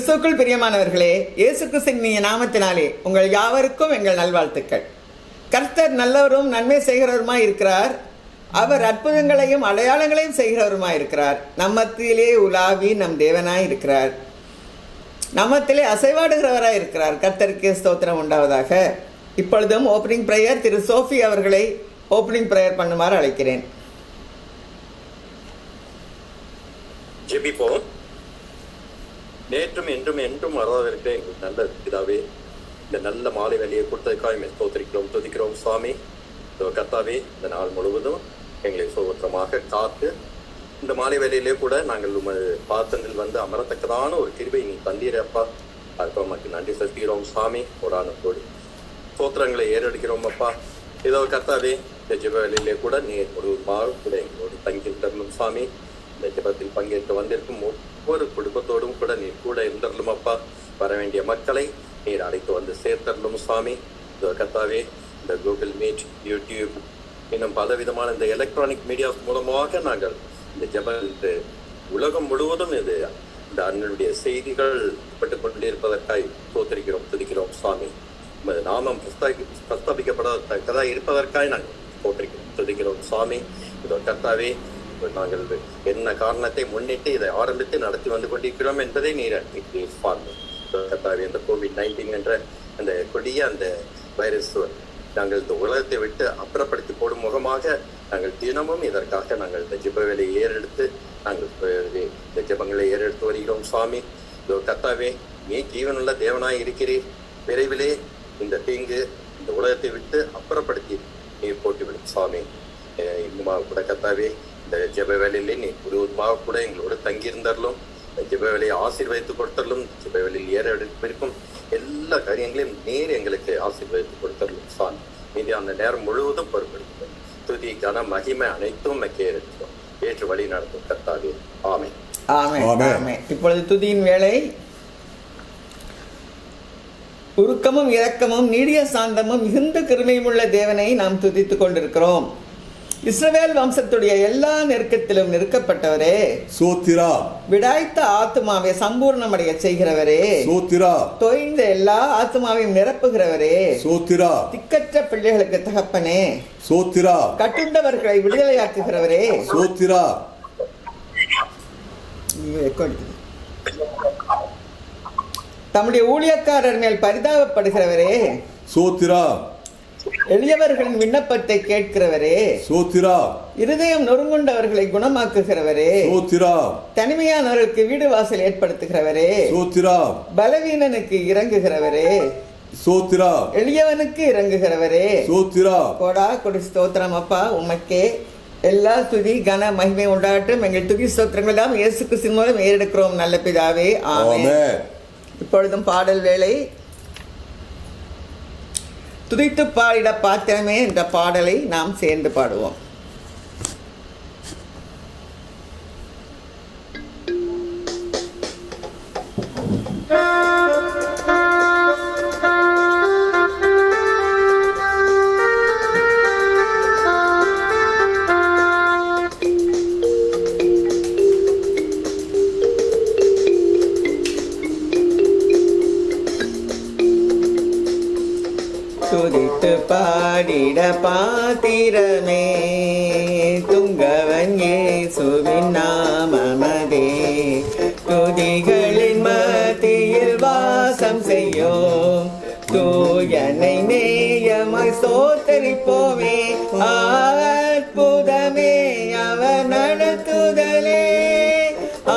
கிறிஸ்துவுக்குள் பிரியமானவர்களே, இயேசு கிறிஸ்துவின் நாமத்தினாலே உங்கள் யாவருக்கும் எங்கள் நல்வாழ்த்துக்கள். கர்த்தர் நல்லவரும் நன்மை செய்கிறவருமாய் இருக்கிறார். அவர் அற்புதங்களையும் அடையாளங்களையும் செய்கிறவருமாய் இருக்கிறார். நம்மத்திலே உலாவி நம் தேவனாய் இருக்கிறார். நம்மத்திலே அசைவாடுகிறவராய் இருக்கிறார். கர்த்தருக்கு ஸ்தோத்திரம் உண்டாவதாக. இப்பொழுதும் ஓப்பனிங் பிரேயர் திரு சோஃபி அவர்களை ஓப்பனிங் பிரேயர் பண்ணுமாறு அழைக்கிறேன். ஜெபிப்போம். நேற்றும் என்றும் என்றும் வரவிருக்கிற எங்கள் நல்ல பிதாவே, இந்த நல்ல மாலை வேலையை கொடுத்ததுக்காக ஸ்தோத்திரிக்கிறோம், துதிக்கிறோம் சுவாமி. கர்த்தாவே, இந்த நாள் முழுவதும் எங்களை சோத்திரமாக காத்து இந்த மாலை வேலையிலே கூட நாங்கள் உமது பாத்திரங்கள் வந்து அமரத்தக்கதான ஒரு கிருபை நீ தந்தீரப்பா. அதுக்கு நமக்கு நன்றி செலுத்துகிறோம் சுவாமி. கோடான கோடி சோத்திரங்களை ஏறெடுக்கிறோம் அப்பா. ஏதோ கர்த்தாவே, இந்த ஜெப வேலையிலே கூட நீர் முழுவதுமாக கூட எங்களோடு தங்கியிருந்தரலும் சுவாமி. இந்த ஜெபத்தில் பங்கேற்க வந்திருக்கும் ஒவ்வொரு குடும்பத்தோடும் கூட நீர் கூட இருந்தரலும் அப்பா. வர வேண்டிய மக்களை நீர் அழைத்து வந்து சேர்த்தரலும் சுவாமி. கர்த்தாவே, இந்த கூகுள் மீட், யூடியூப் இன்னும் பலவிதமான இந்த எலக்ட்ரானிக் மீடியாஸ் மூலமாக நாங்கள் இந்த ஜெப உலகம் முழுவதும் இந்த அண்ணனுடைய செய்திகள் பட்டு கொண்டிருப்பதற்காய் தோத்தரிக்கிறோம், துதிக்கிறோம் சுவாமி. நாமம் பிரஸ்தாபிக்கப்படத்தக்கதாக இருப்பதற்காய் நாங்கள் தோற்றிக்கிறோம், துதிக்கிறோம் சுவாமி. இதோ கர்த்தாவே, நாங்கள் என்ன காரணத்தை முன்னிட்டு இதை ஆரம்பித்து நடத்தி வந்து கொண்டிருக்கிறோம் என்பதை நீர் கர்த்தாவே, இந்த COVID-19 என்ற அந்த கொடிய அந்த வைரஸ் நாங்கள் இந்த உலகத்தை விட்டு அப்புறப்படுத்தி போடும் முகமாக நாங்கள் தினமும் இதற்காக நாங்கள் இந்த ஜெப வேலையை ஏறெடுத்து நாங்கள் இந்த ஜெபங்களை ஏறெடுத்து வருகிறோம் சுவாமி. இதோ கர்த்தாவே, நீ ஜீவனுள்ள தேவனாய் இருக்கிறீர். விரைவிலே இந்த தீங்கு இந்த உலகத்தை விட்டு அப்புறப்படுத்தி நீர் போட்டுவிடும் சுவாமி. இன்னுமா கூட கர்த்தாவே, இந்த ஜெப வேலையிலே நீ முழுவதுமாக கூட எங்களோட தங்கியிருந்தாலும் இந்த ஜெப வேலையை ஆசீர்வதித்து கொடுத்தரலும், ஜெப வேலையில் ஏறெடுப்பிருக்கும் எல்லா காரியங்களையும் நீர் எங்களுக்கு ஆசீர்வதித்து கொடுத்தரலும் சுவாமி. மீதி அந்த நேரம் முழுவதும் பொறுப்பெடுக்கிறோம். துதி கன மகிமை அனைத்தும் ஏறெடுக்கிறோம். ஏற்று வழி நடத்தும் கர்த்தாவே. ஆமென். ஆமென். இப்பொழுது துதியின் வேளை. உருக்கமும் இரக்கமும் நீடிய சாந்தமும் மிகுந்த கிருபையும் உள்ள தேவனை நாம் துதித்துக் கொண்டிருக்கிறோம். இஸ்ரவேல் வம்சத்துடைய எல்லா நெருக்கத்திலும் நெருக்கப்பட்டவரே சோத்திரா. விடாய்த்த ஆத்துமாவை சம்பூர்ணமடைய செய்கிறவரே சோத்திரா. தொய்ந்த எல்லா ஆத்துமாவையும் நிரப்புகிறவரே சோத்திரா. திக்கற்ற பிள்ளைகளுக்கு தகப்பனே சோத்திரா. கட்டுண்டவர்களை விடுதலையாக்குகிறவரே சோத்திரா. தம்முடைய ஊழியக்காரர் மேல் பரிதாபப்படுகிறவரே சோத்திரா. எளியவர்களின் விண்ணப்பத்தை கேட்கிறவரே சோத்திரா. இருதயம் நொறுங்குண்டவர்களை குணமாக்குகிறவரே சோத்திரா. தனிமையானவர்களுக்கு வீடு வாசல் ஏற்படுத்துகிறவரே சோத்திரா. பலவீனனுக்கு இறங்குகிறவரே சோத்திரா. எளியவனுக்கு இறங்குகிறவரே சோத்திரா. கோடா கொடி ஸ்தோத்திரம் அப்பா. உமக்கே எல்லா துதி கன மகிமை உண்டாட்டும். எங்கள் துதி ஸ்தோத்திரங்கள் எல்லாம் இயேசு கிறிஸ்துவின் மூலம் ஏறெடுக்கிறோம் நல்ல பிதாவே. ஆமென். இப்பொழுதும் பாடல் வேளை. துதித்து பாடிட பாத்திரமே என்ற பாடலை நாம் சேர்ந்து பாடுவோம். துதித்து பாடிட பாத்திரமே துங்கவன் இயேசுவின் நாமமதே. துதிகளின் மத்தியில் வாசம் செய்யும் தூயனை நேயமாய் ஸ்தோத்தரிப்போமே. அற்புதமே அவர் நடத்துதலே,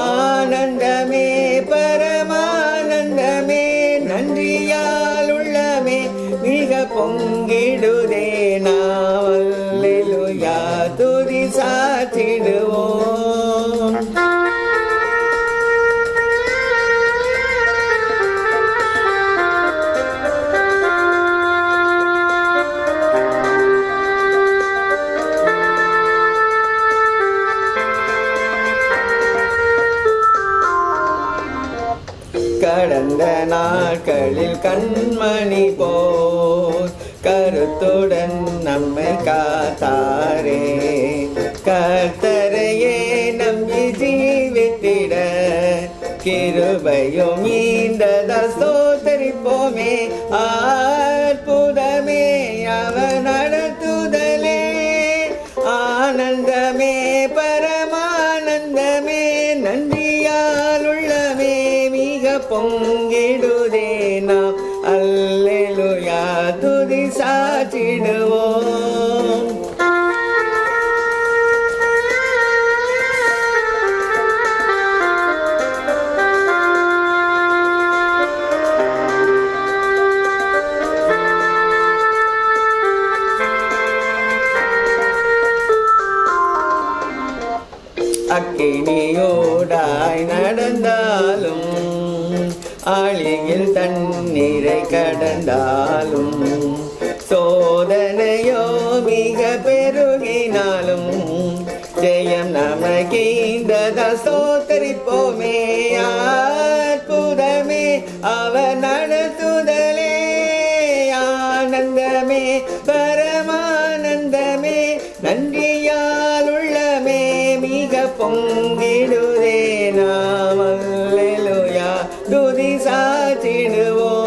ஆனந்தமே பரமானந்தமே. நன்றியால் உள்ளமே மிக பொங்கிடுதே. நாவல்லேலூயா துதி சாற்றிடுவோம். கடந்த நாட்களில் கண்மணி போல் கருத்துடன் நம்மை காத்தாரே. கர்த்தரையே நம்பி ஜீவித்திட கிருபையும் ஈந்ததால் ஸ்தோத்தரிப்போமே. அற்புதமே அவர் நடத்துதலே, ஆனந்தமே பரமானந்தமே, நன்றியால் உள்ளமே மிக பொங்கிடுதே. நாம் அல்லேலூயா துதி சாற்றிடுவோம். அக்கினியோடாய் நடந்தாலும், ஆழியில் தண்ணீரை கடந்தாலும், சோதனையோ மிக பெருகினாலும், ஜெயம் நமக்கீந்ததால் ஸ்தோத்தரிப்போமே. அற்புதமே அவர் நடத்துதலே, ஆனந்தமே பரமானந்தமே, நன்றியால் உள்ளமே மிக பொங்கிடுதே. நாம் அல்லேலூயா துதி சாற்றிடுவோம்.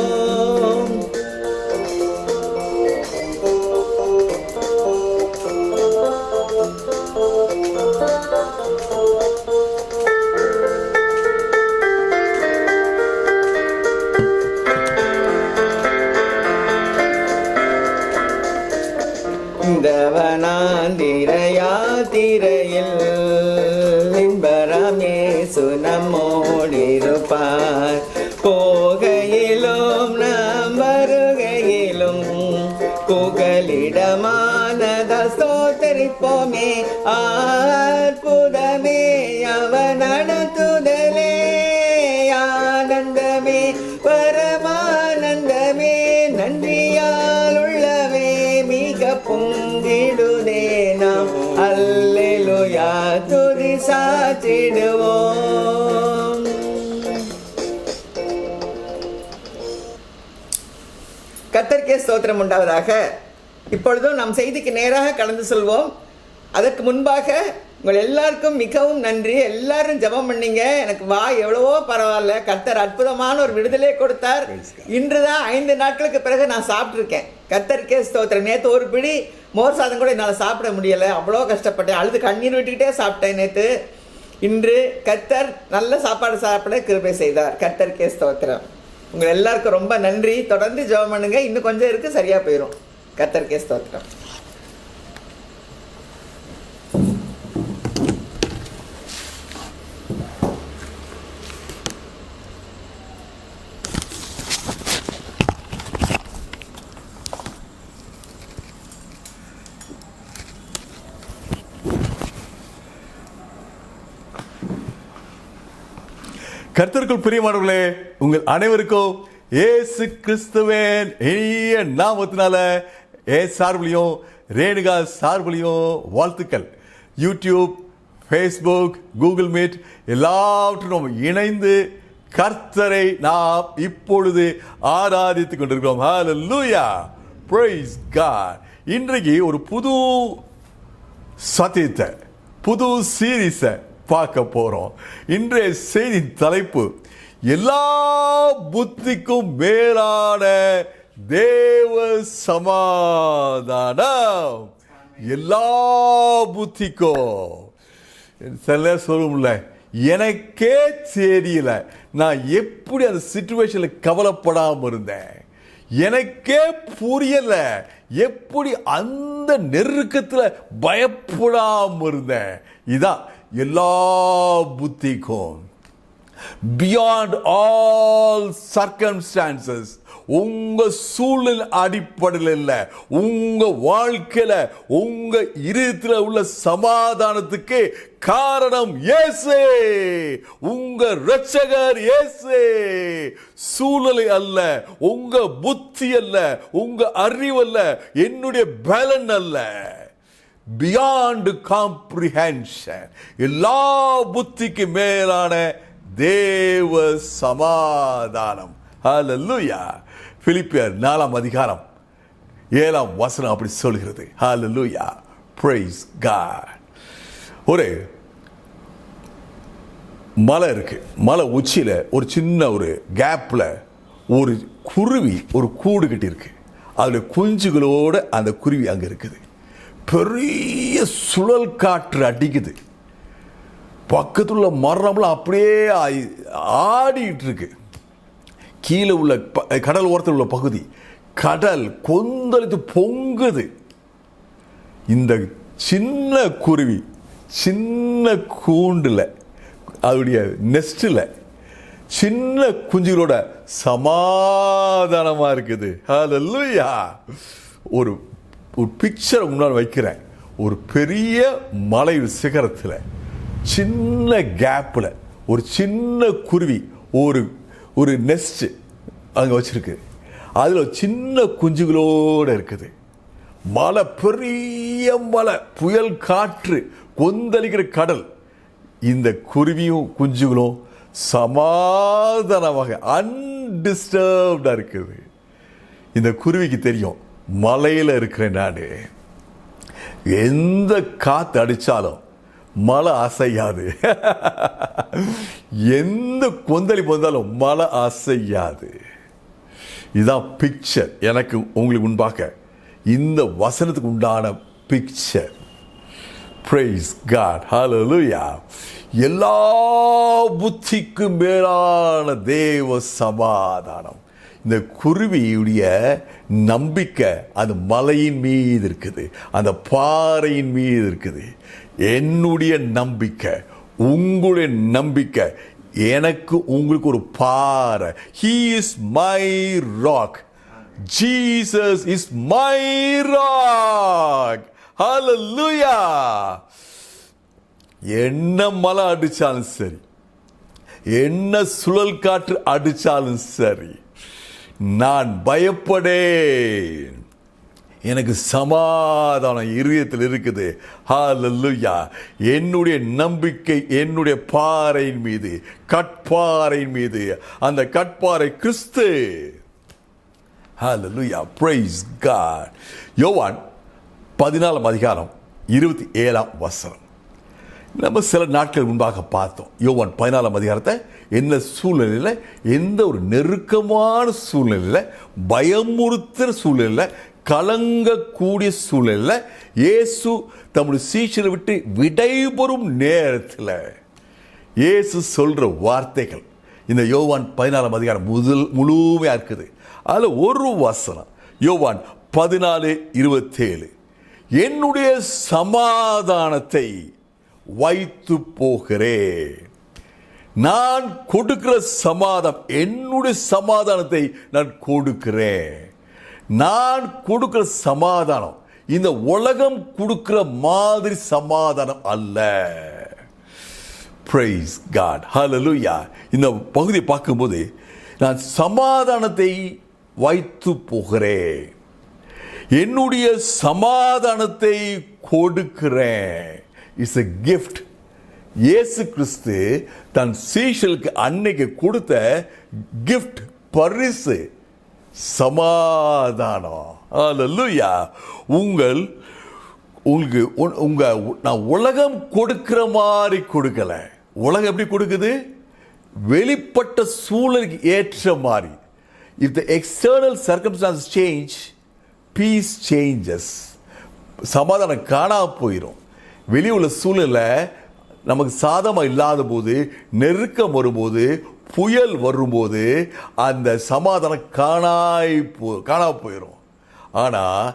இந்த வனாந்திர யாத்திரையில் இன்பராம் இயேசு நம்மோடிருப்பார். போகையிலும் நாம் வருகையிலும் புகலிடமானதால் ஸ்தோத்தரிப்போமே. அற்புதமே அவர் நடத்துதலே, ஆனந்தமே பரமானந்தமே, நன்றியால் உள்ளவே மிக பொங்கிடுதே. நாம் அல்லேலூயா துதி சாற்றிடுவோம். கர்த்தருக்கே ஸ்தோத்திரம் உண்டாவதாக. இப்பொழுதும் நம் செய்திக்கு நேராக கடந்து செல்வோம். அதற்கு முன்பாக உங்கள் எல்லாருக்கும் மிகவும் நன்றி. எல்லாரும் ஜெபம் பண்ணீங்க. எனக்கு எவ்வளவோ பரவாயில்ல. கர்த்தர் அற்புதமான ஒரு விடுதலை கொடுத்தார். இன்று தான் 5 நாட்களுக்கு பிறகு நான் சாப்பிட்ருக்கேன். கர்த்தருக்கே ஸ்தோத்திரம். நேற்று ஒரு பிடி மோர் சாதம் கூட என்னால் சாப்பிட முடியலை. அவ்வளோ கஷ்டப்பட்டேன். அழுது கண்ணீர் விட்டுக்கிட்டே சாப்பிட்டேன் நேற்று. இன்று கர்த்தர் நல்ல சாப்பாடு சாப்பிட கிருபை செய்தார். கர்த்தருக்கே ஸ்தோத்திரம். உங்கள் எல்லாருக்கும் ரொம்ப நன்றி. தொடர்ந்து ஜெபம் பண்ணுங்க. இன்னும் கொஞ்சம் இருக்குது, சரியாக போயிடும். கர்த்தருக்கே ஸ்தோத்திரம். கர்த்தருக்குள் பிரியமானவர்களே, உங்கள் அனைவருக்கும் இயேசு கிறிஸ்துவின் இனிய நாமத்தினால சார்பிலையும் ரேணுகா சார்பிலையும் வாழ்த்துக்கள். யூடியூப், ஃபேஸ்புக், கூகுள் மீட் எல்லாவற்றும் இணைந்து கர்த்தரை நாம் இப்பொழுது ஆராதித்துக் கொண்டிருக்கிறோம். ஹல்லேலூயா, பிரைஸ் காட். இன்றைக்கு ஒரு புது சத்தியத்தை, புது சீரிஸை பார்க்க போறோம். இன்றைய செய்தி தலைப்பு எல்லா புத்திக்கும் மேலான தேவ சமாதானம். எல்லா புத்திக்கும். சில சொல்லும்ல, எனக்கே தெரியல நான் எப்படி அந்த சிச்சுவேஷன்ல கவலைப்படாம இருந்தேன், எனக்கே புரியல எப்படி அந்த நெருக்கத்துல பயப்படாம இருந்தேன். இதான் எல்லா புத்திக்கும். Beyond all circumstances. உங்க சூழல் அடிப்படையில் இல்ல, உங்க வாழ்க்கையில உங்க இருதயத்துல உள்ள சமாதானத்துக்கு காரணம் இயேசு, உங்க இரட்சகர் இயேசு. சூழலை அல்ல, உங்க புத்தி அல்ல, உங்க அறிவு அல்ல, என்னுடைய பலன் அல்ல. Beyond comprehension. எல்லா புத்திக்கு மேலான தேவ சமாதானம். ஹல்லேலூயா. பிலிப்பியர் 4 அதிகாரம் 7 அப்படி சொல்கிறது. மலை இருக்கு. மலை உச்சியில் ஒரு சின்ன ஒரு கேப்பில் ஒரு குருவி ஒரு கூடு கட்டியிருக்கு. அதில் குஞ்சுகளோடு அந்த குருவி அங்கே இருக்குது. பெரிய சுழல் காற்று அடிக்குது. பக்கத்தில் உள்ள மரம்லாம் அப்படியே ஆடிட்டு இருக்கு. கீழே உள்ள கடல் ஓரத்தில் உள்ள பகுதி கடல் கொந்தளித்து பொங்குது. இந்த சின்ன குருவி சின்ன கூண்டில் அதோடைய நெஸ்டில் சின்ன குஞ்சுகளோட சமாதானமாக இருக்குது. ஹல்லேலூயா. ஒரு பிக்சரை முன்னால் வைக்கிறேன். ஒரு பெரிய மலை சிகரத்தில் சின்ன கேப்பில் ஒரு சின்ன குருவி ஒரு நெஸ்ட் அங்கே வச்சிருக்கு. அதில் சின்ன குஞ்சுகளோடு இருக்குது. மலை பெரிய மலை, புயல் காற்று, கொந்தளிக்கிற கடல். இந்த குருவியும் குஞ்சுகளும் சமாதானமாக அன்டிஸ்டர்ப்டாக இருக்குது. இந்த குருவிக்கு தெரியும், மலையில் இருக்கிறேன் நான், எந்த காற்று அடித்தாலும் மலை அசையாது. எந்த கொந்தளிப்பு வந்தாலும் மலை அசையாது. இதுதான் பிக்சர் எனக்கு உங்களுக்கு முன்பாக இந்த வசனத்துக்கு உண்டான பிக்சர். Praise God. Hallelujah. எல்லா புத்திக்கும் மேலான தேவ சமாதானம். இந்த குருவியுடைய நம்பிக்கை அந்த மலையின் மீது இருக்குது, அந்த பாறையின் மீது இருக்குது. என்னுடைய நம்பிக்கை, உங்களுடைய நம்பிக்கை, எனக்கு உங்களுக்கு ஒரு பாறை. He is my rock. Jesus is my rock. Hallelujah. என்ன மலை அடிச்சாலும் சரி, என்ன சுழல் காற்று அடிச்சாலும் சரி, நான் பயப்படேன். எனக்கு சமாதானம் இருதயத்தில் இருக்குது. ஹல்லேலூயா. என்னுடைய நம்பிக்கை என்னுடைய பாறையின் மீது, கற்பாறையின் மீது. அந்த கற்பாறை கிறிஸ்து. ஹல்லேலூயா. Praise God. யோவான் 14 அதிகாரம் 27 நம்ம சில நாட்கள் முன்பாக பார்த்தோம். யோவான் 14 அதிகாரத்தை என்ன சூழ்நிலையில், எந்த ஒரு நெருக்கமான சூழ்நிலையில், பயமுறுத்துகிற சூழ்நிலையில், கலங்கக்கூடிய சூழ்நிலையில் இயேசு தம்முடைய சீஷரை விட்டு விடைபெறும் நேரத்தில் இயேசு சொல்கிற வார்த்தைகள் இந்த யோவான் 14 அதிகாரம் முழுமையாக இருக்குது. அதில் ஒரு வசனம், யோவான் 14:27, என்னுடைய சமாதானத்தை வைத்து போகிறேன். நான் கொடுக்கிற சமாதானம், என்னுடைய சமாதானத்தை நான் கொடுக்கிறேன். நான் கொடுக்கிற சமாதானம் இந்த உலகம் கொடுக்கிற மாதிரி சமாதானம் அல்ல. Praise God. Hallelujah. இந்த பகுதியை பார்க்கும்போது நான் சமாதானத்தை வைத்து போகிறேன், என்னுடைய சமாதானத்தை கொடுக்கிறேன். It's a gift. இயேசு கிறிஸ்து தன் சீஷர்களுக்கு அன்னைக்கு கொடுத்த கிஃப்ட், பரிசு, சமாதானம். ஹல்லேலூயா. உங்களுக்கு நான் உலகம் கொடுக்கிற மாதிரி கொடுக்கல. உலகம் எப்படி கொடுக்குது? வெளிப்பட்ட சூழலுக்கு ஏற்ற மாதிரி. If the external circumstances change, peace changes. சமாதானம் காணாம போயிடும். வெளியே உள்ள சூழ்நிலை நமக்கு சாதமாக இல்லாத போது, நெருக்கம் வரும்போது, புயல் வரும்போது அந்த சமாதானம் காணாம போயிடும். ஆனால்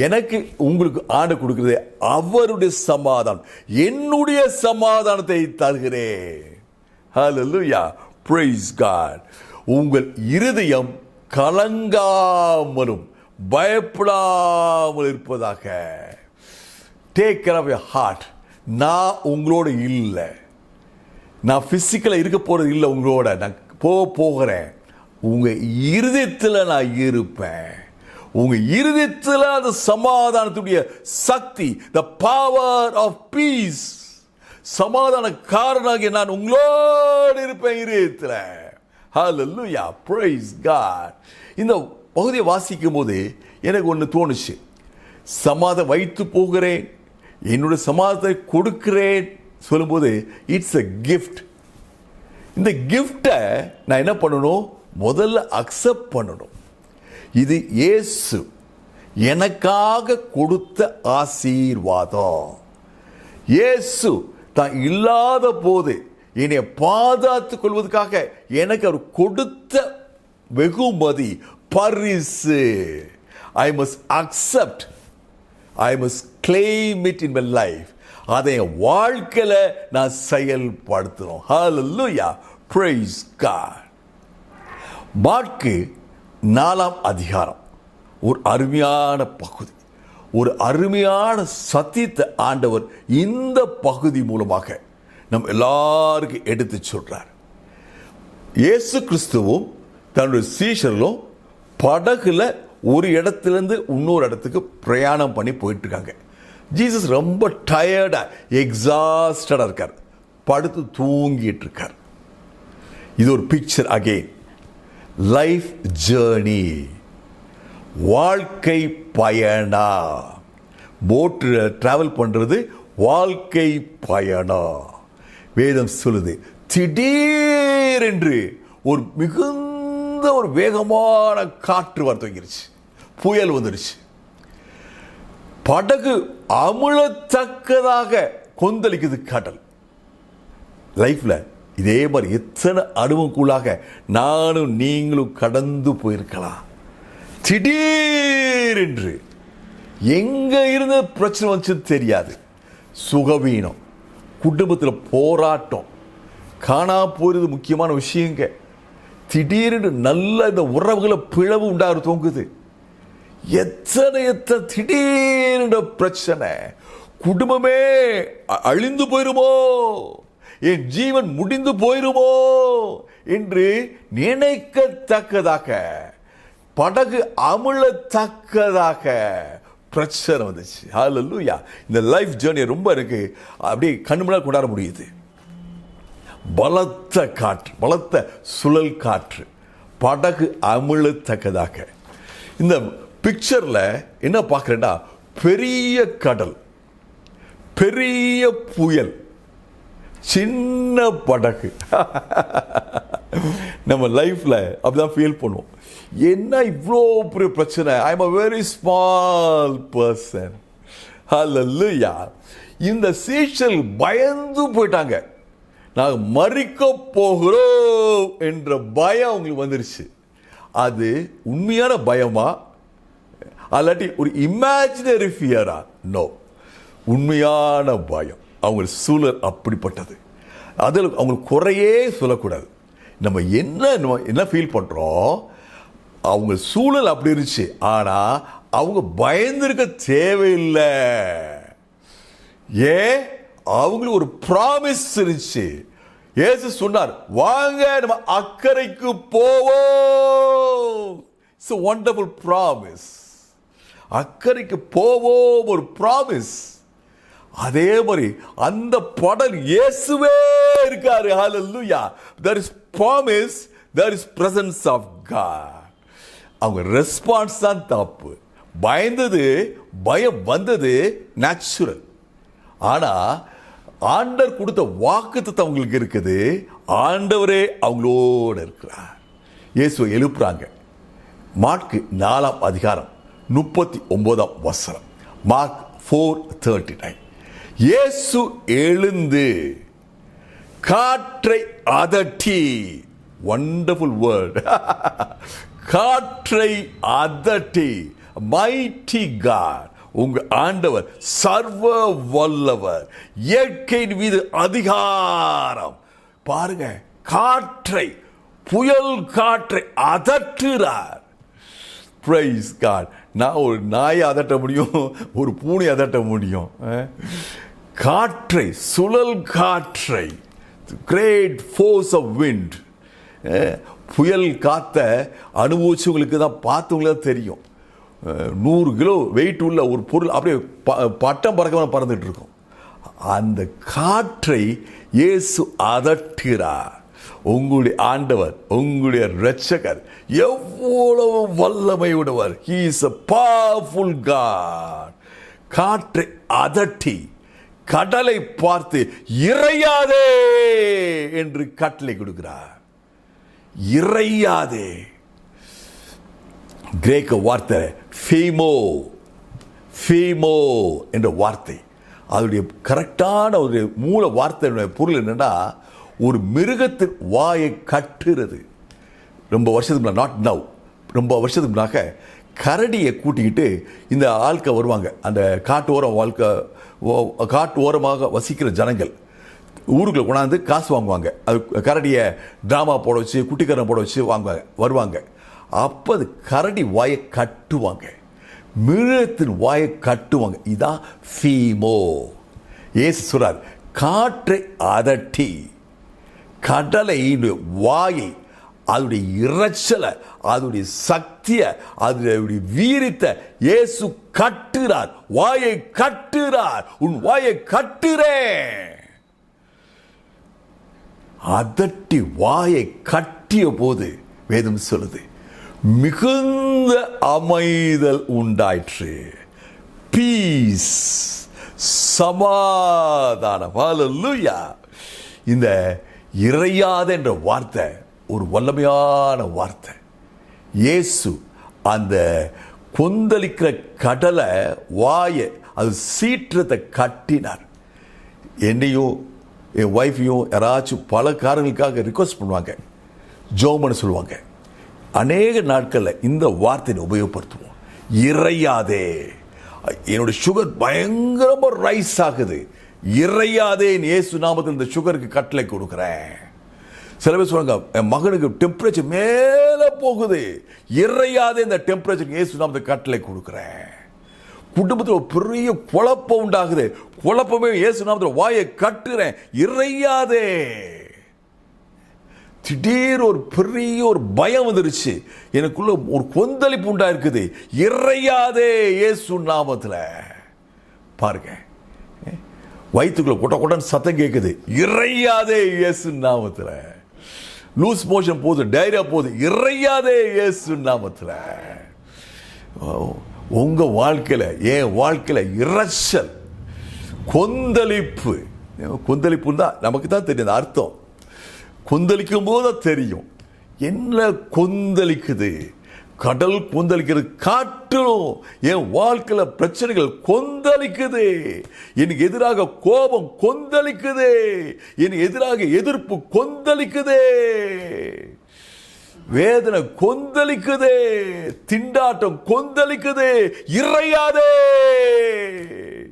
எனக்கு உங்களுக்கு ஆண்டு கொடுக்கிறது அவருடைய சமாதானம். என்னுடைய சமாதானத்தை தருகிறேன். ஹல்லேலூயா. Praise God. உங்கள் இருதயம் கலங்காமலும் பயப்படாமல் இருப்பதாக. Take care of your heart. நான் உங்களோட இல்லை, நான் பிசிக்கலாக இருக்க போகிறது இல்லை உங்களோட. நான் போகிறேன். உங்கள் இருதயத்தில் நான் இருப்பேன். உங்கள் இருதயத்தில் அந்த சமாதானத்துடைய சக்தி, the power of peace, சமாதான காரணாகிய நான் உங்களோடு இருப்பேன் இருதயத்தில். Hallelujah. Praise God. இந்த பகுதியை வாசிக்கும் போது எனக்கு ஒன்று தோணுச்சு. சமாதானம் வைத்து போகிறேன், என்னுடைய சமாதானத்தை கொடுக்கிறேன் சொல்லும்போது இட்ஸ் a gift. இந்த கிஃப்டை நான் என்ன பண்ணணும்? முதல்ல அக்செப்ட் பண்ணணும். இது இயேசு எனக்காக கொடுத்த ஆசீர்வாதம். இயேசு தான் இல்லாத போது என்னை பாதுகாத்துக் கொள்வதற்காக எனக்கு அவர் கொடுத்த வெகுமதி, பரிசு. I must accept, I must claim it in my life. அதை என் வாழ்க்கையில நான் செயல்படுத்தணும். ஹல்லேலூயா, பிரைஸ் காட். மாற்கு 4ஆம் அதிகாரம் ஒரு அருமையான பகுதி, ஒரு அருமையான சத்தியத்தை ஆண்டவர் இந்த பகுதி மூலமாக நம்ம எல்லாருக்கும் எடுத்து சொல்றார். இயேசு கிறிஸ்துவும் தன்னுடைய சீஷர்களும் படகுல ஒரு இடத்திலிருந்து இன்னொரு இடத்துக்கு பிரயாணம் பண்ணி போயிட்டு இருக்காங்க. ஜீசஸ் ரொம்ப டயர்டா, எக்ஸாஸ்டடா இருக்கார், படுத்து தூங்கிட்டு இருக்கார். இது ஒரு பிக்சர் அகெயின், லைஃப் ஜேர்னி, வாழ்க்கை பயணம். போட்டில் டிராவல் பண்றது வாழ்க்கை பயணம். வேதம் சொல்லுது, திடீரென்று ஒரு மிகுந்த ஒரு வேகமான காற்று வர துவங்கிருச்சு, புயல் வந்துருச்சு. படகு அமிழத்தக்கதாக கொந்தளிக்குது கடல். லைஃப்ல இதே மாதிரி எத்தனை அனுபவங்களுக்குள்ளாக நானும் நீங்களும் கடந்து போயிருக்கலாம். திடீரென்று எங்க இருந்த பிரச்சனை வந்து தெரியாது. சுகவீனம், குடும்பத்தில் போராட்டம், காணா போறது முக்கியமான விஷயங்க. திடீரென்று நல்ல இந்த உறவுகளை பிளவு உண்டாக தோங்குது. எத்தனை திடீரென்ற பிரச்சனை, குடும்பமே அழிந்து போயிருமோ, என் ஜீவன் முடிந்து போயிருமோ என்று நினைக்கத்தக்கதாக, படகு அமிழத்தக்கதாக பிரச்சனை வந்துச்சு. ஹல்லேலூயா. இந்த லைஃப் ஜேர்னி ரொம்ப எனக்கு அப்படியே கண்ணு முன்னாடி கொண்டாட முடியுது. பலத்த காற்று, பலத்த சுழல் காற்று, படகு அமிழத்தக்கதாக. இந்த பிக்சர்ல என்ன பார்க்கிறேன்னா, பெரிய கடல், பெரிய புயல், சின்ன படகு. நம்ம லைஃப்ல அப்படிதான் ஃபீல் பண்ணுவோம். என்ன இவ்வளோ பெரிய பிரச்சனை, I am a very small person. ஹல்லேலூயா. இந்த சீஷர்கள் பயந்து போயிட்டாங்க. நாங்கள் மரிக்க போகிறோம் என்ற பயம் அவங்களுக்கு வந்துருச்சு. அது உண்மையான பயமா அல்லாட்டி ஒரு இமேஜினரி ஃபியரா? நோ, உண்மையான பயம். அவங்க சூழல் அப்படிப்பட்டது. அதில் அவங்களுக்கு குறையே சொல்லக்கூடாது. நம்ம என்ன ஃபீல் பண்ணுறோம், அவங்க சூழல் அப்படி இருந்துச்சு, ஆனால் அவங்க பயந்துருக்க தேவையில்லை. ஏன்? அவங்களுக்கு ஒரு ப்ராமிஸ் இருந்துச்சு. இயேசு சொன்னார், வாங்க நம்ம அக்கறைக்கு போவோம். It's a wonderful promise. அக்கறைக்கு போவோம், ஒரு ப்ராமிஸ். அதே மாதிரி அந்த படல் இயேசுவே இருக்காரு. ஹல்லேலூயா. there is promise, there is presence of God. அவங்க ரெஸ்பான்ஸ் தான் தப்பு. பயந்தது, பயம் வந்தது நேச்சுரல். ஆனா ஆண்டவர் கொடுத்த வாக்குத்தத்தம் அவங்களுக்கு இருக்குது. ஆண்டவரே அவங்களோட இருக்கிறார். இயேசுவை எழுப்புறாங்க. மார்க் 4ஆம் அதிகாரம் 39ஆம் வசனம். மார்க் 4:39. இயேசு எழுந்து காற்றை அதட்டி, வண்டர்ஃபுல் வேர்ட், காற்றை அதட்டி, மைட்டி காட், உங்க ஆண்டவர் சர்வ வல்லவர், இயற்கையின் மீது அதிகாரம். பாருங்க, காற்றை, புயல் காற்றை அதட்டுறார். Praise God. நான் ஒரு நாயை அதட்ட முடியும், ஒரு பூனை அதட்ட முடியும். காற்றை, சுழல் காற்றை, கிரேட் ஃபோர்ஸ் ஆஃப் விண்ட். புயல் காத்த அனுபவிச்சவங்களுக்கு தான், பார்த்தவங்களுக்கு தான் தெரியும். 100 கிலோ வெயிட் உள்ள ஒரு பொருள் அப்படியே பட்டம் பறக்க பறந்துட்டு இருக்கும். அந்த காற்றை இயேசு அதட்டுகிறார். உங்களுடைய ஆண்டவர், உங்களுடைய இரட்சகர் எவ்வளவு வல்லமை உடையவர். He is a powerful God. காற்றை அதட்டி, கடலை பார்த்து இறையாதே என்று கட்டளை கொடுக்கிறார். இறையாதே. கிரேக்க வார்த்தை ஃபீமோ என்ற வார்த்தை, அதனுடைய கரெக்டான ஒரு மூல வார்த்தையுடைய பொருள் என்னன்னா, ஒரு மிருகத்தின் வாயை கட்டுறது. ரொம்ப வருஷத்துக்கு முன்னாடி, நாட் நவ், ரொம்ப வருஷத்துக்கு முன்னாக கரடியை கூட்டிக்கிட்டு இந்த ஆட்கள் வருவாங்க. அந்த காட்டு ஓரமாக வசிக்கிற ஜனங்கள் ஊருக்குள்ள கொண்டாந்து காசு வாங்குவாங்க. அது கரடியை ட்ராமா போட வச்சு, குட்டிக்கரணம் போட வச்சு வருவாங்க. அப்போ அது கரடி வாயை கட்டுவாங்க, மிருகத்தின் வாயை கட்டுவாங்க. இதான் ஃபீமோ. ஏசு சொல்றார், காற்றை அதட்டி கடலை வாயை, அதனுடைய இறைச்சலை, அதனுடைய சக்தியை, அதனுடைய வீரத்தை இயேசு கட்டுறார். வாயை கட்டுறார். உன் வாயை கட்டுறேன். அதட்டி வாயை கட்டிய போது வேதம் சொல்லுது, மிகுந்த அமைதல் உண்டாயிற்று. பீஸ், சமாதானம். ஹல்லேலூயா. இந்த இறையாத என்ற வார்த்தை ஒரு வல்லமையான வார்த்தை. இயேசு அந்த கொந்தளிக்கிற கடலை வாயை, அது சீற்றத்தை கட்டினார். என்னையும் என் ஒய்ஃபையும் யாராச்சும் பல காரணங்களுக்காக ரிக்வஸ்ட் பண்ணுவாங்க, ஜோமன்னு சொல்லுவாங்க. அநேக நாட்களில் இந்த வார்த்தையை உபயோகப்படுத்துவோம். இறையாதே, என்னுடைய சுகர் பயங்கரமாக ரைஸ் ஆகுது, இறையாதே, இயேசு நாமத்தில் இந்த சுகருக்கு கட்டளை கொடுக்குறேன். சில பேர் சொல்லுவாங்க, என் மகனுக்கு டெம்பரேச்சர் மேலே போகுது, இறையாதே, இந்த டெம்பரேச்சர் இயேசு நாமத்தில் கட்டளை கொடுக்குறேன். குடும்பத்தில் ஒரு பெரிய குழப்பம் உண்டாகுது, குழப்பமே இயேசு நாமத்தில் வாயை கட்டுறேன், இறையாதே. திடீர் ஒரு பெரிய ஒரு பயம் வந்துருச்சு, எனக்குள்ள ஒரு கொந்தளிப்பு உண்டா இருக்குது, இறையாதே இயேசு நாமத்தில். பாருங்க, வயிற்றுக்குள்ள கொட்ட கொட்டன்னு சத்தம் கேட்குது, இறையாதே இயேசு நாமத்தில். லூஸ் மோஷன் போகுது, டைரியா போகுது, இறையாதே இயேசு நாமத்தில். உங்க வாழ்க்கையில், என் வாழ்க்கையில் இறைச்சல், கொந்தளிப்பு. கொந்தளிப்பு தான் நமக்கு தான் தெரியும் அர்த்தம். கொந்தளிக்கும் போது தெரியும் என்ன கொந்தளிக்குது. கடல் கொந்தளிக்கிறது, காற்றும் என் வாழ்க்கையில் பிரச்சனைகள் கொந்தளிக்குது, எனக்கு எதிராக கோபம் கொந்தளிக்குது, எனக்கு எதிராக எதிர்ப்பு கொந்தளிக்குது, வேதனை கொந்தளிக்குது, திண்டாட்டம் கொந்தளிக்குது, இறையாதே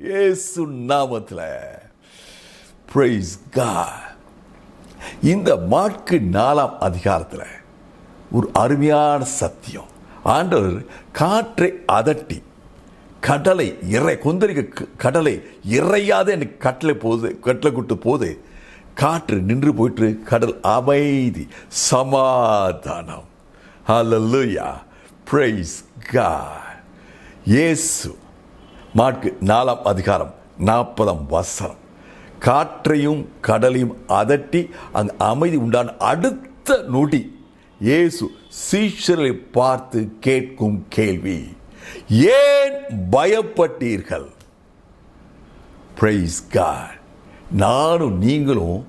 இயேசு நாமத்தில். Praise God. இந்த மாற்கு 4ஆம் அதிகாரத்தில் ஒரு அருமையான சத்தியம். ஆண்டவர் காற்றை அதட்டி கடலை கொந்தளிக்க கடலை இறையாதே எனக்கு கட்டளை கொடுத்த போது காற்று நின்று போயிட்டு, கடல் அமைதி, சமாதானம். ஹல்லேலூயா. Praise God. இயேசு மாற்கு 4ஆம் அதிகாரம் 40ஆம் வசனம், காற்றையும் கடலையும் அதட்டி அங்கு அமைதி உண்டான அடுத்த நொடி இயேசு சீஷர்களை பார்த்து கேட்கும் கேள்வி, ஏன் பயப்பட்டீர்கள்? Price God. நானும் நீங்களும்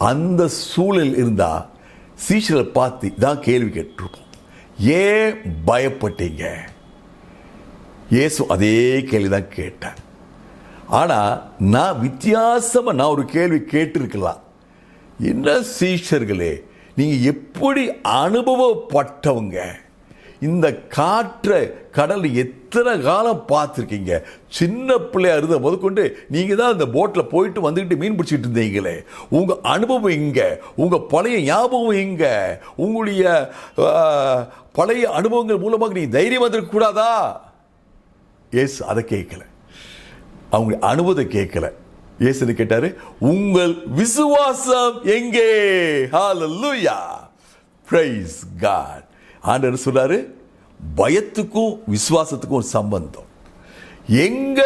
அந்த சூழலில் இருந்தா சீஷர்களை பார்த்து தான் கேள்வி கேட்டிருப்போம், ஏன் பயப்பட்டீங்க? இயேசு அதே கேள்வி தான் கேட்டார். ஆனால் நான் ஒரு கேள்வி கேட்டிருக்கலாம், என்ன சீஷர்களே, நீங்கள் எப்படி அனுபவப்பட்டவங்க? இந்த காற்றை கடல் எத்தனை காலம் பார்த்துருக்கீங்க? சின்ன பிள்ளையா இருந்த முதற்கொண்டு நீங்கள் தான் இந்த போட்டில் போயிட்டு வந்துக்கிட்டு மீன் பிடிச்சிட்டு இருந்தீங்களே, உங்கள் அனுபவம் எங்க? உங்கள் பழைய ஞாபகம் எங்க? உங்களுடைய பழைய அனுபவங்கள் மூலமாக நீங்கள் தைரியம் வந்துருக்கக்கூடாதா? ஏசு அதை கேட்கல, அவங்க அனுபவத்தை கேட்கல. இயேசு கேட்டாரு, உங்கள் விசுவாசம் எங்கே? ஹல்லேலூயா. Praise God. ஆண்டவர் சொல்றாரு, பயத்துக்கும் விசுவாசத்துக்கும் சம்பந்தம். எங்க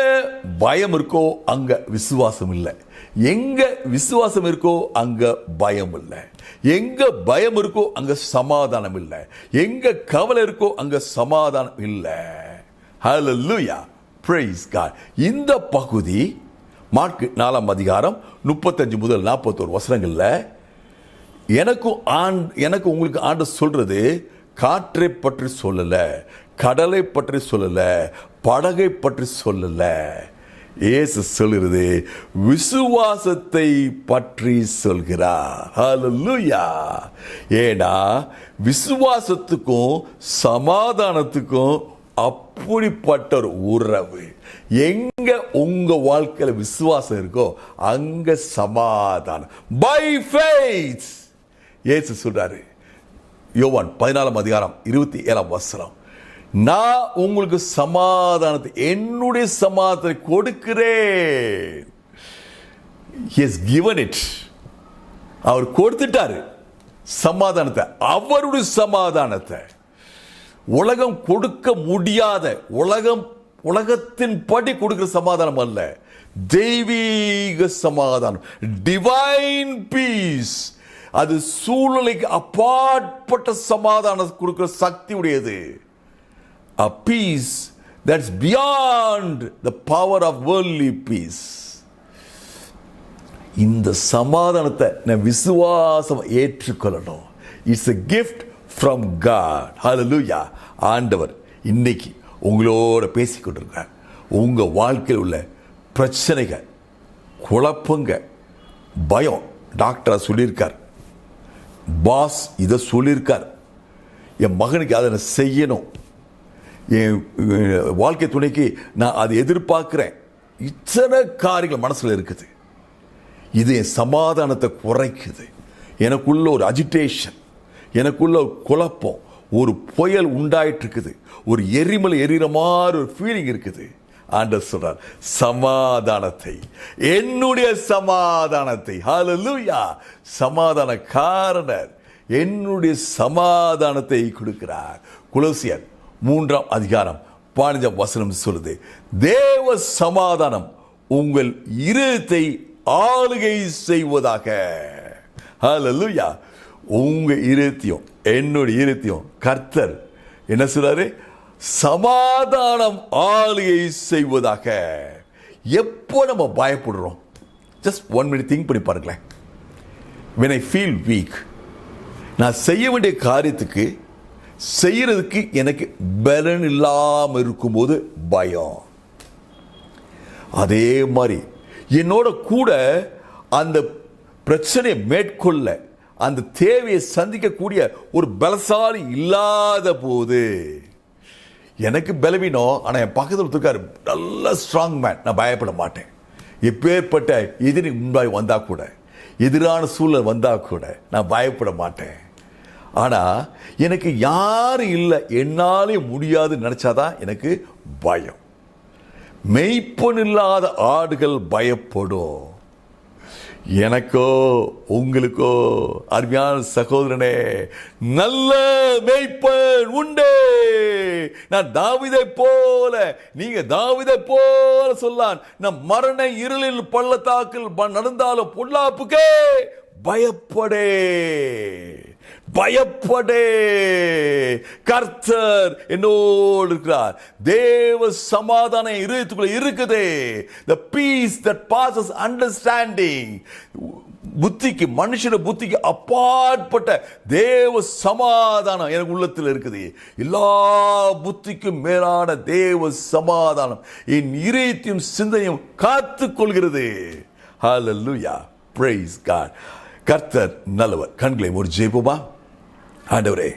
பயம் இருக்கோ அங்க விசுவாசம் இல்லை, எங்க விசுவாசம் இருக்கோ அங்க பயம் இல்லை, எங்க பயம் இருக்கோ அங்க சமாதானம் இல்லை, எங்க கவலை இருக்கோ அங்க சமாதானம் இல்லை. ஹல்லேலூயா. Praise God. இந்த பகுதி மார்க்கு 4 அதிகாரம் 35 முதல் 41 வசனங்கள்ல எனக்கு உங்களுக்கு ஆண்டு சொல்றது காற்றை பற்றி சொல்லல, கடலை பற்றி சொல்லல, படகை பற்றி சொல்லல. இயேசு சொல்கிறது விசுவாசத்தை பற்றி சொல்கிறார். ஹல்லேலூயா. ஏன்னா விசுவாசத்துக்கும் சமாதானத்துக்கும் அப்படிப்பட்ட ஒரு உறவு. எங்க உங்க வாழ்க்கையில விசுவாசம் இருக்கோ அங்க சமாதானம். By faith. இயேசு சொல்றாரு யோவான் 14 அதிகாரம் 27 வசனம், நான் உங்களுக்கு சமாதானத்தை, என்னுடைய சமாதானத்தை கொடுக்கிறேன். He has given it. அவர் கொடுத்துட்டாரு சமாதானத்தை, அவருடைய சமாதானத்தை. உலகம் கொடுக்க முடியாத, உலகத்தின் படி கொடுக்கிற சமாதானம் அல்ல, தெய்வீக சமாதானம், டிவைன் பீஸ். அது சூழ்நிலைக்கு அப்பாற்பட்ட சமாதானம் கொடுக்கிற சக்தி உடையது. A peace that's beyond the power of worldly peace. இந்த சமாதானத்தை நான் விசுவாசம் ஏற்றுக்கொள்ளணும். It's a gift from God. Hallelujah. ஆண்டவர் இன்னைக்கு உங்களோட பேசிக்கொண்டிருக்கிறார். உங்க வாழ்க்கையில் உள்ள பிரச்சனைகள், குழப்பங்க, பயம், டாக்டர் சொல்லியிருக்கார், பாஸ் இதை சொல்லியிருக்கார், என் மகனுக்கு அதை நான் செய்யணும், என் வாழ்க்கை துணைக்கு நான் அதை எதிர்பார்க்கிறேன், இத்தனை காரியங்கள் மனசில் இருக்குது. இது என் சமாதானத்தை குறைக்குது. எனக்குள்ள ஒரு அஜிடேஷன், எனக்குள்ள ஒரு குழப்பம், ஒரு புயல் உண்டாயிட்டு இருக்குது, ஒரு எரிமலை எரிகிற மாதிரி ஒரு ஃபீலிங் இருக்குது. ஆண்டவர் சொல்றார் சமாதானத்தை, என்னுடைய சமாதானத்தை. ஹல்லேலூயா. சமாதானக்காரர் என்னுடைய சமாதானத்தை கொடுக்கிறார். கொலோசியர் 3 அதிகாரம் 15 வசனம் சொல்லுது, தேவ சமாதானம் உங்கள் இருதயத்தை ஆளுகை செய்வதாக. ஹல்லேலூயா. உங்க இருதயம், என்னுடைய இருதயம் கர்த்தர் என்ன சொல்றாரு? சமாதானம் ஆளுகை செய்வதாக. எப்போ நம்ம பயப்படுறோம்? ஜஸ்ட் 1 minute திங்க் பண்ணி பாருங்களேன். when I feel weak, நான் செய்ய வேண்டிய காரியத்துக்கு செய்யறதுக்கு எனக்கு பலன் இல்லாமல் இருக்கும்போது பயம். அதே மாதிரி என்னோட கூட அந்த பிரச்சனையை மேற்கொள்ள, அந்த தேவையை சந்திக்கக்கூடிய ஒரு பலசாலி இல்லாத போது எனக்கு பலவீனம். ஆனால் என் பக்கத்தில் இருக்காரு நல்ல ஸ்ட்ராங் மேன், நான் பயப்பட மாட்டேன். எப்பேற்பட்ட எதிரி முன்பாய் வந்தா கூட, எதிரான சூழல் வந்தா கூட நான் பயப்பட மாட்டேன். ஆனால் எனக்கு யாரும் இல்லை, என்னாலே முடியாது நினைச்சாதான் எனக்கு பயம். மெய்ப்பன் இல்லாத ஆடுகள் பயப்படும். எனக்கோ உங்களுக்கோ அருமையான சகோதரனே, நல்ல மேய்ப்பன் உண்டே. நான் தாவீதை போல, நீங்க தாவீதை போல சொல்லான், நான் மரண இருளில் பள்ளத்தாக்கில் நடந்தாலும் பொல்லாப்புக்கே பயப்படே, பயப்படே. கர்த்தர் என்னோடு இருக்கிறார். தேவ சமாதானம் இருதயத்துக்குள்ள இருக்குது. The peace that passes understanding. புத்திக்கு, மனுஷன புத்திக்கு அப்பாற்பட்ட தேவ சமாதானம் எனக்கு உள்ளத்தில் இருக்குது. எல்லா புத்திக்கும் மேலான தேவ சமாதானம் என் இதயத்தையும் சிந்தனையும் காத்துக் கொள்கிறது. ஹல்லேலூயா. Praise God. கர்த்தர் நல்லவர். கண்களை ஒரு ஜெபிப்போமா? ஆண்டவரே,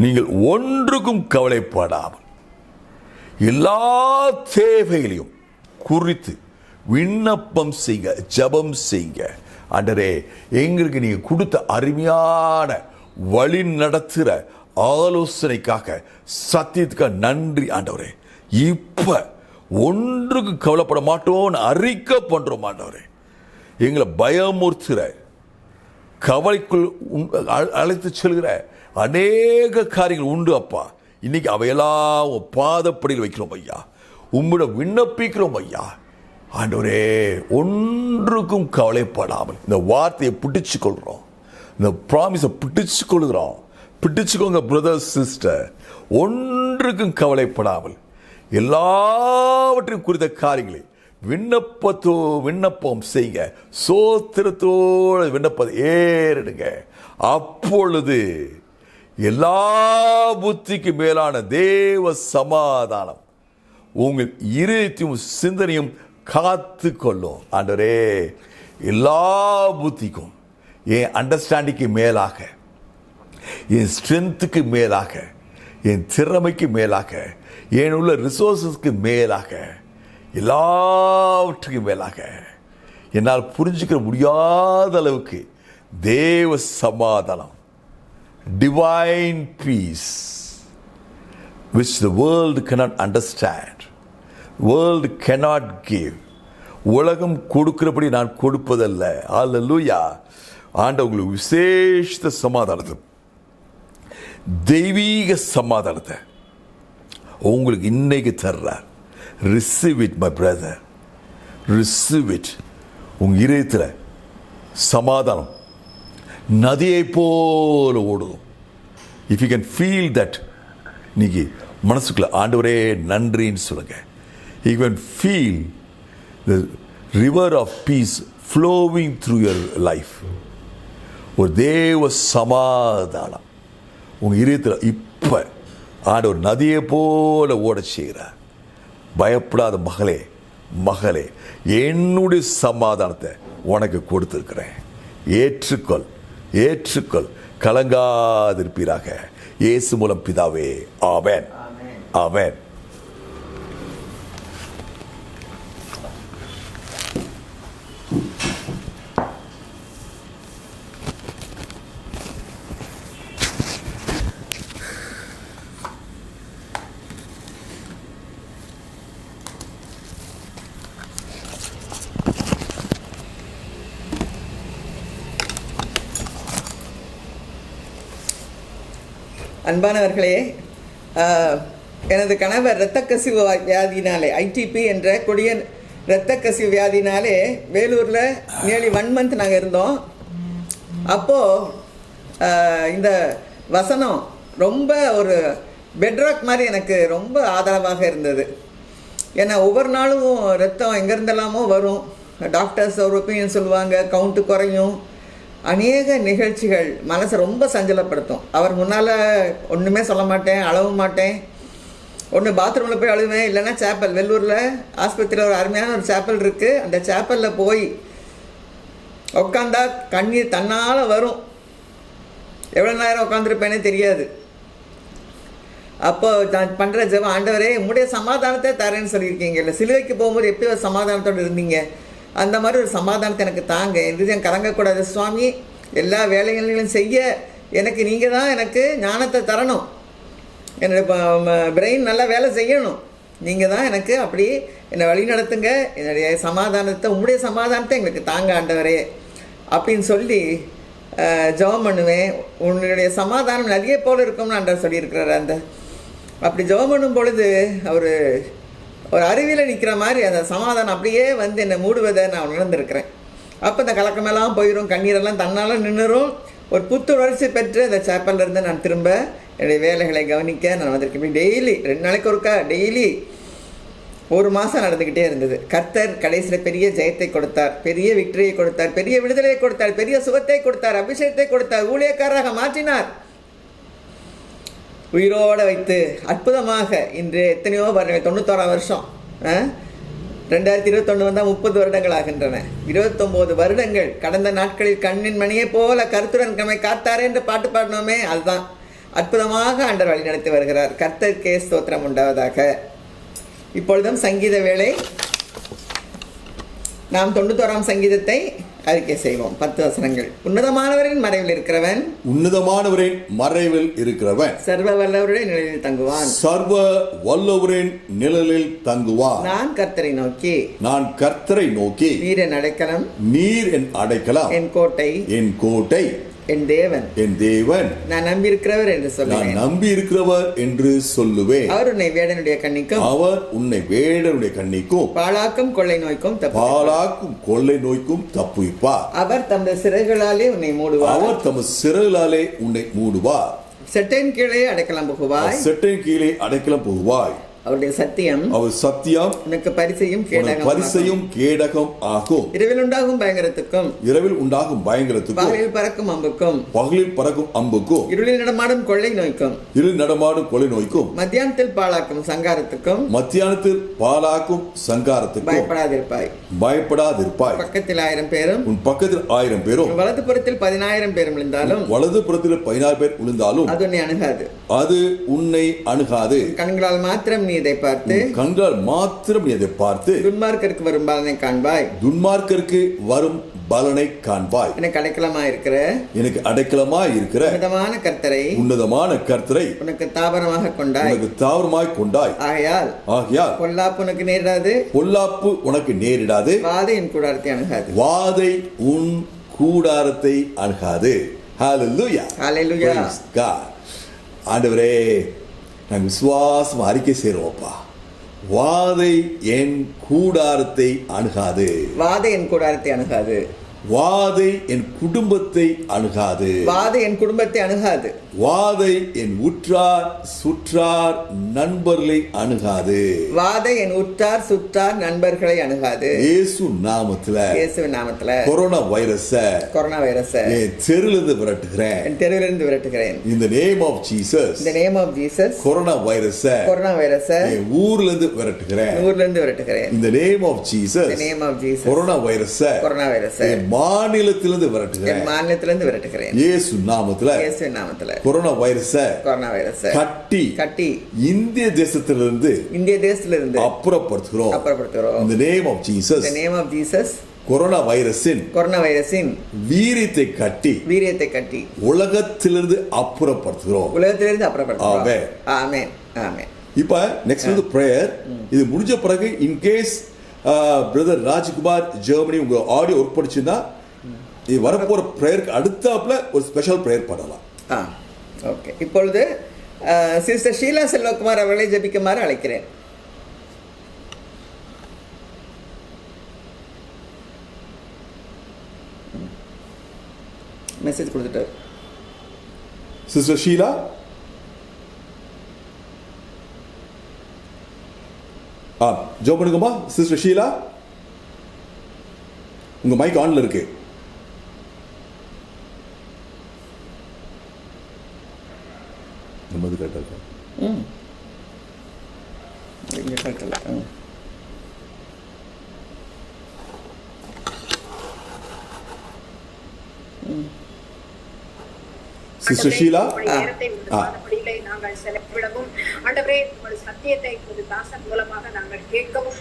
நீங்கள் ஒன்றுக்கும் கவலைப்படாமல் எல்லா தேவைகளையும் குறித்து விண்ணப்பம் செய்ய, ஜெபம் செய்ய. ஆண்டவரே, எங்களுக்கு நீங்க கொடுத்த அருமையான வழி நடத்துகிற ஆலோசனைக்காக, சத்தியத்துக்காக நன்றி ஆண்டவரே. இப்ப ஒன்றுக்கு கவலைப்பட மாட்டோம்னு அறிக்கை பண்றோம் ஆண்டவரே. எங்களை பயமுறுத்துற, கவலைக்குள் அழைத்து செல்கிற அநேக காரியங்கள் உண்டு அப்பா. இன்னைக்கு அவையெல்லாம் பாதப்படியில் வைக்கிறோம் ஐயா, உம்மிட விண்ணப்பிக்கிறோம் ஐயா. ஆண்டவரே, ஒன்றுக்கும் கவலைப்படாமல் இந்த வார்த்தையை பிடிச்சு கொள்கிறோம், இந்த ப்ராமிஸை பிடிச்சு கொள்கிறோம். பிடிச்சுக்கோங்க பிரதர் சிஸ்டர். ஒன்றுக்கும் கவலைப்படாமல் எல்லாவற்றையும் குறித்த காரியங்களை விண்ணப்பம் செய்யுங்க, சோத்திரத்தோடு விண்ணப்பத்தை ஏறிடுங்க. அப்பொழுது எல்லா புத்திக்கு மேலான தேவ சமாதானம் உங்கள் இருதயத்தையும் சிந்தனையும் காத்து கொள்ளும். ஆண்டவரே, எல்லா புத்திக்கும், என் அண்டர்ஸ்டாண்டிங்க்கு மேலாக, என் ஸ்ட்ரென்த்துக்கு மேலாக, என் திறமைக்கு மேலாக, என் உள்ள ரிசோர்ஸஸ்க்கு மேலாக, எல்லாவற்றுக்கும் மேலாக என்னால் புரிஞ்சுக்க முடியாத அளவுக்கு தேவ சமாதானம், divine piece, which the world cannot understand, world cannot give, உலகம் கொடுக்கிறபடி நான் கொடுப்பதல்ல. அல்லேலூயா. ஆண்டவர் உங்களுக்கு விசேஷ சமாதானத்தை, தெய்வீக சமாதானத்தை உங்களுக்கு இன்னைக்கு தர்றார். Receive it my brother, receive it. உங்க இதயத்தில் சமாதானம் நதியை போல ஓடும். If you can feel that, இன்னைக்கு மனசுக்குள்ள ஆண்டவரே நன்றின்னு சொல்லுங்க. You can feel the river of peace flowing through your life. ஒரு தேவ சமாதானம் உங்க இதயத்தில் இப்ப ஆண்டவர் நதியை போல ஓட செய்கிறார். பயப்படாத மகளே, மகளே, என்னுடைய சமாதானத்தை உனக்கு கொடுத்திருக்கிறேன். ஏற்றுக்கொள், ஏற்றுக்கொள், கலங்காதிருப்பீராக. இயேசு மூலம் பிதாவே, ஆமென், ஆமென். அன்பானவர்களே, எனது கணவர் இரத்த கசிவு வியாதினாலே, ஐடிபி என்ற கொடிய இரத்த கசிவு வியாதினாலே வேலூரில் நியர்லி 1 month நாங்கள் இருந்தோம். அப்போது இந்த வசனம் ரொம்ப ஒரு பெட்ராக் மாதிரி எனக்கு ரொம்ப ஆதரவாக இருந்தது. ஏன்னா ஒவ்வொரு நாளும் ரத்தம் எங்கேருந்தெல்லாமோ வரும், டாக்டர்ஸ் ஒரு ஒப்பீனியன் சொல்லுவாங்க, கவுண்ட்டு குறையும், அநேக நிகழ்ச்சிகள் மனசை ரொம்ப சஞ்சலப்படுத்தும். அவர் முன்னால் ஒன்றுமே சொல்ல மாட்டேன், அழவும் மாட்டேன். ஒன்று பாத்ரூமில் போய் அழுவேன், இல்லைன்னா சேப்பல், வெள்ளூரில் ஆஸ்பத்திரியில் ஒரு அருமையான ஒரு சேப்பல் இருக்குது, அந்த சேப்பலில் போய் உட்காந்தா கண்ணீர் தன்னால் வரும். எவ்வளோ நேரம் உட்காந்துருப்பேனே தெரியாது. அப்போ நான் பண்ணுற ஜெபம், ஆண்டவரே உம்முடைய சமாதானத்தை தரேன்னு சொல்லியிருக்கீங்கல்ல, சிலுவைக்கு போகும்போது எப்படி ஒரு சமாதானத்தோடு இருந்தீங்க, அந்த மாதிரி ஒரு சமாதானத்தை எனக்கு தாங்க. என் கலங்கக்கூடாது சுவாமி, எல்லா வேலைகளையும் செய்ய எனக்கு நீங்கள் தான் எனக்கு ஞானத்தை தரணும், என்னோடய பிரெயின் நல்லா வேலை செய்யணும், நீங்கள் தான் எனக்கு அப்படி என்னை வழி நடத்துங்க, என்னுடைய சமாதானத்தை, உங்களுடைய சமாதானத்தை எங்களுக்கு தாங்க ஆண்டவரே அப்படின்னு சொல்லி ஜெபம் பண்ணுவேன். உன்னுடைய சமாதானம் நதியை போல் இருக்கும்னு ஆண்டவர் சொல்லியிருக்கிறார். அந்த அப்படி ஜெபம் பண்ணும் பொழுது அவர் ஒரு அருவியில் நிற்கிற மாதிரி அந்த சமாதானம் அப்படியே வந்து என்னை மூடுவதை நான் உணர்ந்திருக்கிறேன். அப்போ இந்த கலக்கமெல்லாம் போயிடும், கண்ணீரெல்லாம் தன்னால் நின்றுரும். ஒரு புத்துணர்ச்சி பெற்று அந்த சேப்பல்லேருந்து நான் திரும்ப என்னுடைய வேலைகளை கவனிக்க நான் வந்திருக்கேன். டெய்லி 2 நாளைக்கு ஒருக்கா டெய்லி 1 மாதம் நடந்துக்கிட்டே இருந்தது. கர்த்தர் கடைசியில் பெரிய ஜெயத்தை கொடுத்தார், பெரிய விக்டரியை கொடுத்தார், பெரிய விடுதலையை கொடுத்தார், பெரிய சுகத்தை கொடுத்தார், அபிஷேகத்தை கொடுத்தார், ஊழியக்காரராக மாற்றினார், உயிரோடு வைத்து அற்புதமாக இன்று எத்தனையோ வருடங்கள், 91ஆம் வருஷம், 2021 வந்தால் 30 வருடங்கள் ஆகின்றன. 29 வருடங்கள் கடந்த நாட்களில் கண்ணின் மணியை போல கருத்துடன் கம்மை காத்தாரே என்று பாட்டு பாடினோமே, அதுதான் அற்புதமாக ஆண்டவர் வழி நடத்தி வருகிறார். கர்த்தருக்கே ஸ்தோத்திரம் உண்டாவதாக. இப்பொழுதும் சங்கீத வேளை. நாம் 91ஆம் சங்கீதத்தை அறிக்கை செய்வோம். 10 வசனங்கள். உன்னதமானவரின் மறைவில் இருக்கிறவன், உன்னதமானவரின் மறைவில் இருக்கிறவன் சர்வ வல்லவருடைய நிழலில் தங்குவான், சர்வ வல்லவரின் நிழலில் தங்குவான். நான் கர்த்தரை நோக்கி, நான் கர்த்தரை நோக்கி, நீர் என் அடைக்கலம், நீர் என் அடைக்கலம், என் கோட்டை, என் கோட்டை, என் தேவன், என் தேவன், நான் நம்பி இருக்கிறவர் என்று சொல்லுவேன். நான் நம்பி இருக்கிறவர் என்று சொல்லுவேன். அவர் உன்னை வேடனுடைய கண்ணிக்கும், அவர் உன்னை வேடனுடைய கண்ணிக்கும், பாழாக்கும் கொள்ளை நோய்க்கும் பாழாக்கும் கொள்ளை நோய்க்கும் தப்புவிப்பார். அவர் தமது சிறகுகளாலே உன்னை மூடுவார், அவர் தமது சிறகுகளாலே உன்னை மூடுவார். செட்டையின் கீழே அடைக்கலம் புகுவாய், செட்டையின் கீழே அடைக்கலம் புகுவாய். அவருடைய சத்தியம் அவர் சத்தியம் உனக்கு பரிசையும் உனக்கு கேடகம் பரிசையும் கேடகம் ஆகும். இரவில் உண்டாகும் பயங்கரத்துக்கும் இரவில் உண்டாகும் பயங்கரத்துக்கும் பகலில் பறக்கும் அம்புக்கும் பகலில் பறக்கும் அம்புக்கும் இருளில் நடமாடும் கொள்ளை நோய்க்கும் இருள் நடமாடும் கொலை நோய்க்கும் மத்தியானத்தில் பாழாக்கும் சங்காரத்துக்கும் மத்தியானத்தில் பாலாக்கும் சங்காரத்துக்கும் பயப்படாதிருப்பாய். பயப்படாதிருப்பாய். பக்கத்தில் 1000 பேரும் உன் பக்கத்தில் 1000 பேரும் உன் வலது புறத்தில் 10000 பேரும் விழுந்தாலும் வலது புறத்தில் 16 பேர் விழுந்தாலும் அது உன்னை அணுகாது. அது உன்னை அணுகாது. கண்களால் மாத்திரம் நீ இதை பார்த்து கண்களால் மாத்திரம் நீ அதை பார்த்து துன்மார்க்கருக்கு வரும் பலனை காண்பாய். துன்மார்க்கருக்கு வரும் பலனை காண்பாய். எனக்கு அடைக்கலமா இருக்கிற எனக்கு அடைக்கலமா இருக்கிற உன்னதமான கர்த்தரை உன்னதமான கர்த்தரை உனக்கு தாபரமாக கொண்டாய். உனக்கு தாவரமாய் கொண்டாய். ஆகையால் பொல்லாப்பு உனக்கு நேரிடாது, பொல்லாப்பு உனக்கு நேரிடாது, வாதை என் கூடாரத்தை அணுகாது. வாதை உன் கூடாரத்தை அணுகாது. ஹalleluya. ஹalleluya. Praise God. ஆண்டவரே, நாங்கள் விசுவாசம் அறிக்கை செய்கிறோம்ப்பா. வாதை என் கூடாரத்தை அணுகாது. வாதை என் கூடாரத்தை அணுகாது. வாதை என் குடும்பத்தை அணுகாது. வாதை என் குடும்பத்தை அணுகாது. வாதை என் உற்றார் சுற்றார் நண்பர்களை அணுகாது. வாதை என் உற்றார் சுற்றார் நண்பர்களை அணுகாது. இயேசு நாமத்துல, இயேசுவின் நாமத்துல கொரோனா வைரஸ என் தெருவிலிருந்து விரட்டுகிறேன். என் தெருவிலிருந்து விரட்டுகிறேன். In the name of Jesus. In the name of Jesus. Corona வைரஸ என் ஊர்ல இருந்து விரட்டுகிறேன். ஊர்ல இருந்து விரட்டுகிறேன். In the name of Jesus. In the name of Jesus. Corona வைரஸ என் மாநிலத்திலிருந்து விரட்டுகிறேன். என் மாநிலத்திலிருந்து விரட்டுகிறேன். இயேசு நாமத்துல, இயேசுவின் நாமத்துல கொரோனா வைரஸ கட்டி இந்திய தேசத்திலிருந்து அப்புறப்படுத்துகிறோம். In the name of Jesus. In the name of Jesus. Corona வைரஸின் வீரியத்தை கட்டி உலகத்திலிருந்து அப்புறப்படுத்துகிறோம். ஆமென். ஆமென். இப்ப நெக்ஸ்ட் வந்து பிரேயர். இது முடிஞ்ச பிறகு in case brother Rajkumar Germany உங்க ஆடியோ ஒர்க் படிச்சுன்னா இது வரப்போற பிரேயருக்கு அடுத்தாப்புல ஒரு ஸ்பெஷல் பிரேயர் பண்ணலாம். ஓகே. இப்பொழுது சிஸ்டர் ஷீலா செல்வகுமார் அவர்களை ஜெபிக்குமாறு அழைக்கிறேன். மெசேஜ் கொடுத்துட்டார். சிஸ்டர் ஷீலா, ஜோ பண்ணுங்கம்மா. சிஸ்டர் ஷீலா, உங்க மைக் ஆன்ல இருக்கு. நம்மது கரெக்டா இருக்கா? சிஸ்டர் ஷீலா, நாங்கள் செலவிடவும் ஆண்டவரே உங்கள் சத்தியத்தை ஒரு தாசன் மூலமாக நாங்கள் கேட்கவும்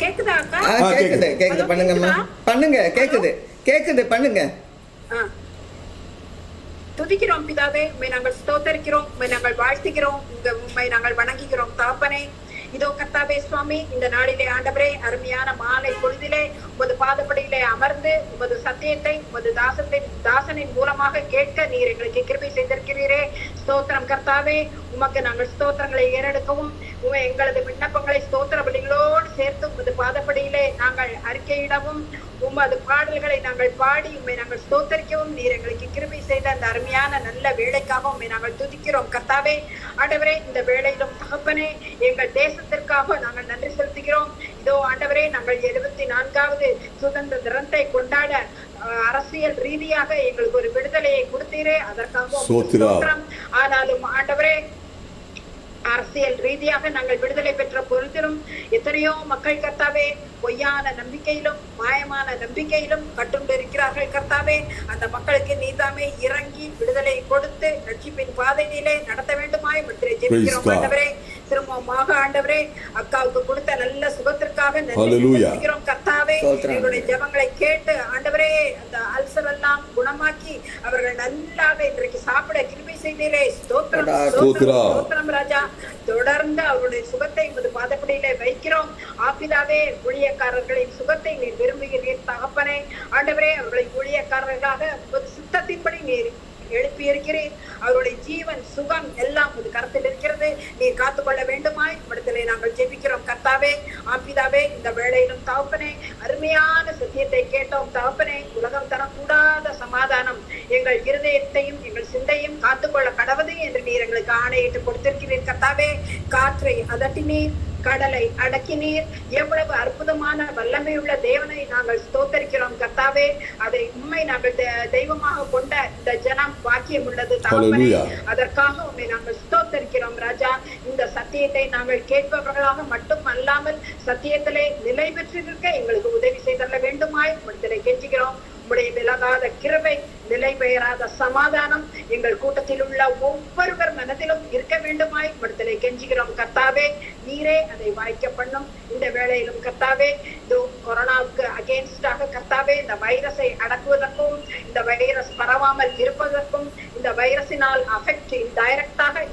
கேக்குதா அக்கா? கேக்குது. பண்ணுங்க. துதிக்கிறோம் பிதாவே, உம்மை நாங்கள் ஸ்தோத்தரிக்கிறோம், உம்மை நாங்கள் வாழ்த்துகிறோம், உம்மை நாங்கள் வணங்குகிறோம் தாப்பனே. இதோ கர்த்தாவே சுவாமி, இந்த நாளிலே ஆண்டவரே அருமையான மாலை பொழுதிலே உமது பாதப்படியிலே அமர்ந்து உமது சத்தியத்தை உமது தாசனின் மூலமாக கேட்க நீர் எங்களுக்கு கிருபை செய்திருக்கிறீரே. ஸ்தோத்திரம் கர்த்தாவே. உமக்கு நாங்கள் ஸ்தோத்திரங்களை ஏறெடுக்கவும் எங்களது விண்ணப்பங்களை ஸ்தோத்திர பலிகளோடு சேர்த்து உமது பாதப்படியிலே நாங்கள் அறிக்கையிடவும் உமது பாடல்களை நாங்கள் பாடி உம்மை நாங்கள் ஸ்தோத்தரிக்கவும் நீர் எங்களுக்கு கிருபை செய்த அந்த அருமையான நல்ல வேலைக்காக உம்மை நாங்கள் துதிக்கிறோம் கர்த்தாவே. ஆண்டவரே, இந்த வேளையிலும் தகப்பனே எங்கள் தேசத்திற்காக நாங்கள் நன்றி செலுத்துகிறோம். இதோ ஆண்டவரே, நாங்கள் 74வது சுதந்திர தினத்தை கொண்டாட அரசியல் ரீதியாக எங்களுக்கு ஒரு விடுதலையை கொடுத்தீரே, அதற்காக ஆனாலும் ஆண்டவரே அரசியல் ரீதியாக நாங்கள் விடுதலை பெற்ற பொழுதிலும் எத்தனையோ மக்கள் கர்த்தாவே பொய்யான நம்பிக்கையிலும் மாயமான நம்பிக்கையிலும் கட்டுண்டு இருக்கிறார்கள் கர்த்தாவே. அந்த மக்களுக்கு நீதாமே இறங்கி விடுதலை கொடுத்து ரட்சிப்பின் பாதையிலே நடத்த வேண்டுமாய் ஜெபிக்கிறோம் ஆண்டவரே. திரும்பமாக ஆண்டவரே அக்காவுக்கு கொடுத்த நல்ல சுகத்திற்காக நன்றிக்கிறோம் கர்த்தாவே. எங்களுடைய ஜெபங்களை கேட்டு ஆண்டவரே அந்த அல்சர் எல்லாம் குணமாக்கி அவர்கள் நல்லாக இன்றைக்கு சாப்பிட கிருபை செய்தீரே. ஸ்தோத்திரம் ராஜா. தொடர்ந்து அவருடைய சுகத்தை உமது பாதப்படியிலே வைக்கிறோம். ஆபிதாவே, ஊழியக்காரர்களின் சுகத்தை நீர் விரும்புகிறீர் தகப்பனே. ஆண்டவரே, அவர்களை ஊழியக்காரர்களாக உமது சித்தத்தின்படி நீர் எழுப்பி இருக்கிறேன். அவருடைய ஜீவன் சுகம் எல்லாம் உமது கரத்தில் இருக்கிறது. நீர் காத்துக்கொள்ள வேண்டுமாய் இடத்திலே நாங்கள் ஜெபிக்கிறோம் கர்த்தாவே. ஆம்பிதாவே, இந்த வேளையிலும் தகப்பனே அருமையான சத்தியத்தை கேட்டோம் தகப்பனே. உலகம் தரக்கூடாத சமாதானம் எங்கள் இருதயத்தையும் எங்கள் சிந்தையும் காத்துக்கொள்ள கடவுது என்று நீர் எங்களுக்கு ஆணையிட்டு கொடுத்திருக்கிறீர் கர்த்தாவே. காற்றை அதட்டினீர், கடலை அடக்கினீர். எவ்வளவு அற்புதமான வல்லமையுள்ள தேவனை நாங்கள் ஸ்தோத்தரிக்கிறோம் கர்த்தாவே. அதை உண்மை நாங்கள் தெய்வமாக கொண்ட இந்த ஜனம் பாக்கியம் உள்ளது தகப்பனே. அதற்காக உண்மை நாங்கள் ஸ்தோத்தரிக்கிறோம் ராஜா. இந்த சத்தியத்தை நாங்கள் கேட்பவர்களாக மட்டும் அல்லாமல் சத்தியத்திலே நிலை பெற்றிருக்க எங்களுக்கு உதவி செய்தள்ள வேண்டுமாய் உம்மிடத்திலே கெஞ்சுகிறோம். உம்முடைய விலகாத கிருபை, நிலை பெயராத சமாதானம் எங்கள் கூட்டத்தில் உள்ள ஒவ்வொருவர் மனதிலும் இருக்க வேண்டுமாய் உம்மிடத்திலே கெஞ்சுகிறோம் கர்த்தாவே. நீரே அதை வாய்க்க பண்ணும். இந்த வேளையிலும் கர்த்தாவே, இது கொரோனாவுக்கு அகேன்ஸ்டாக கர்த்தாவே இந்த வைரஸை அடக்குவதற்கும் இந்த வைரஸ் பரவாமல் இருப்பதற்கும் இந்த வைரஸினால்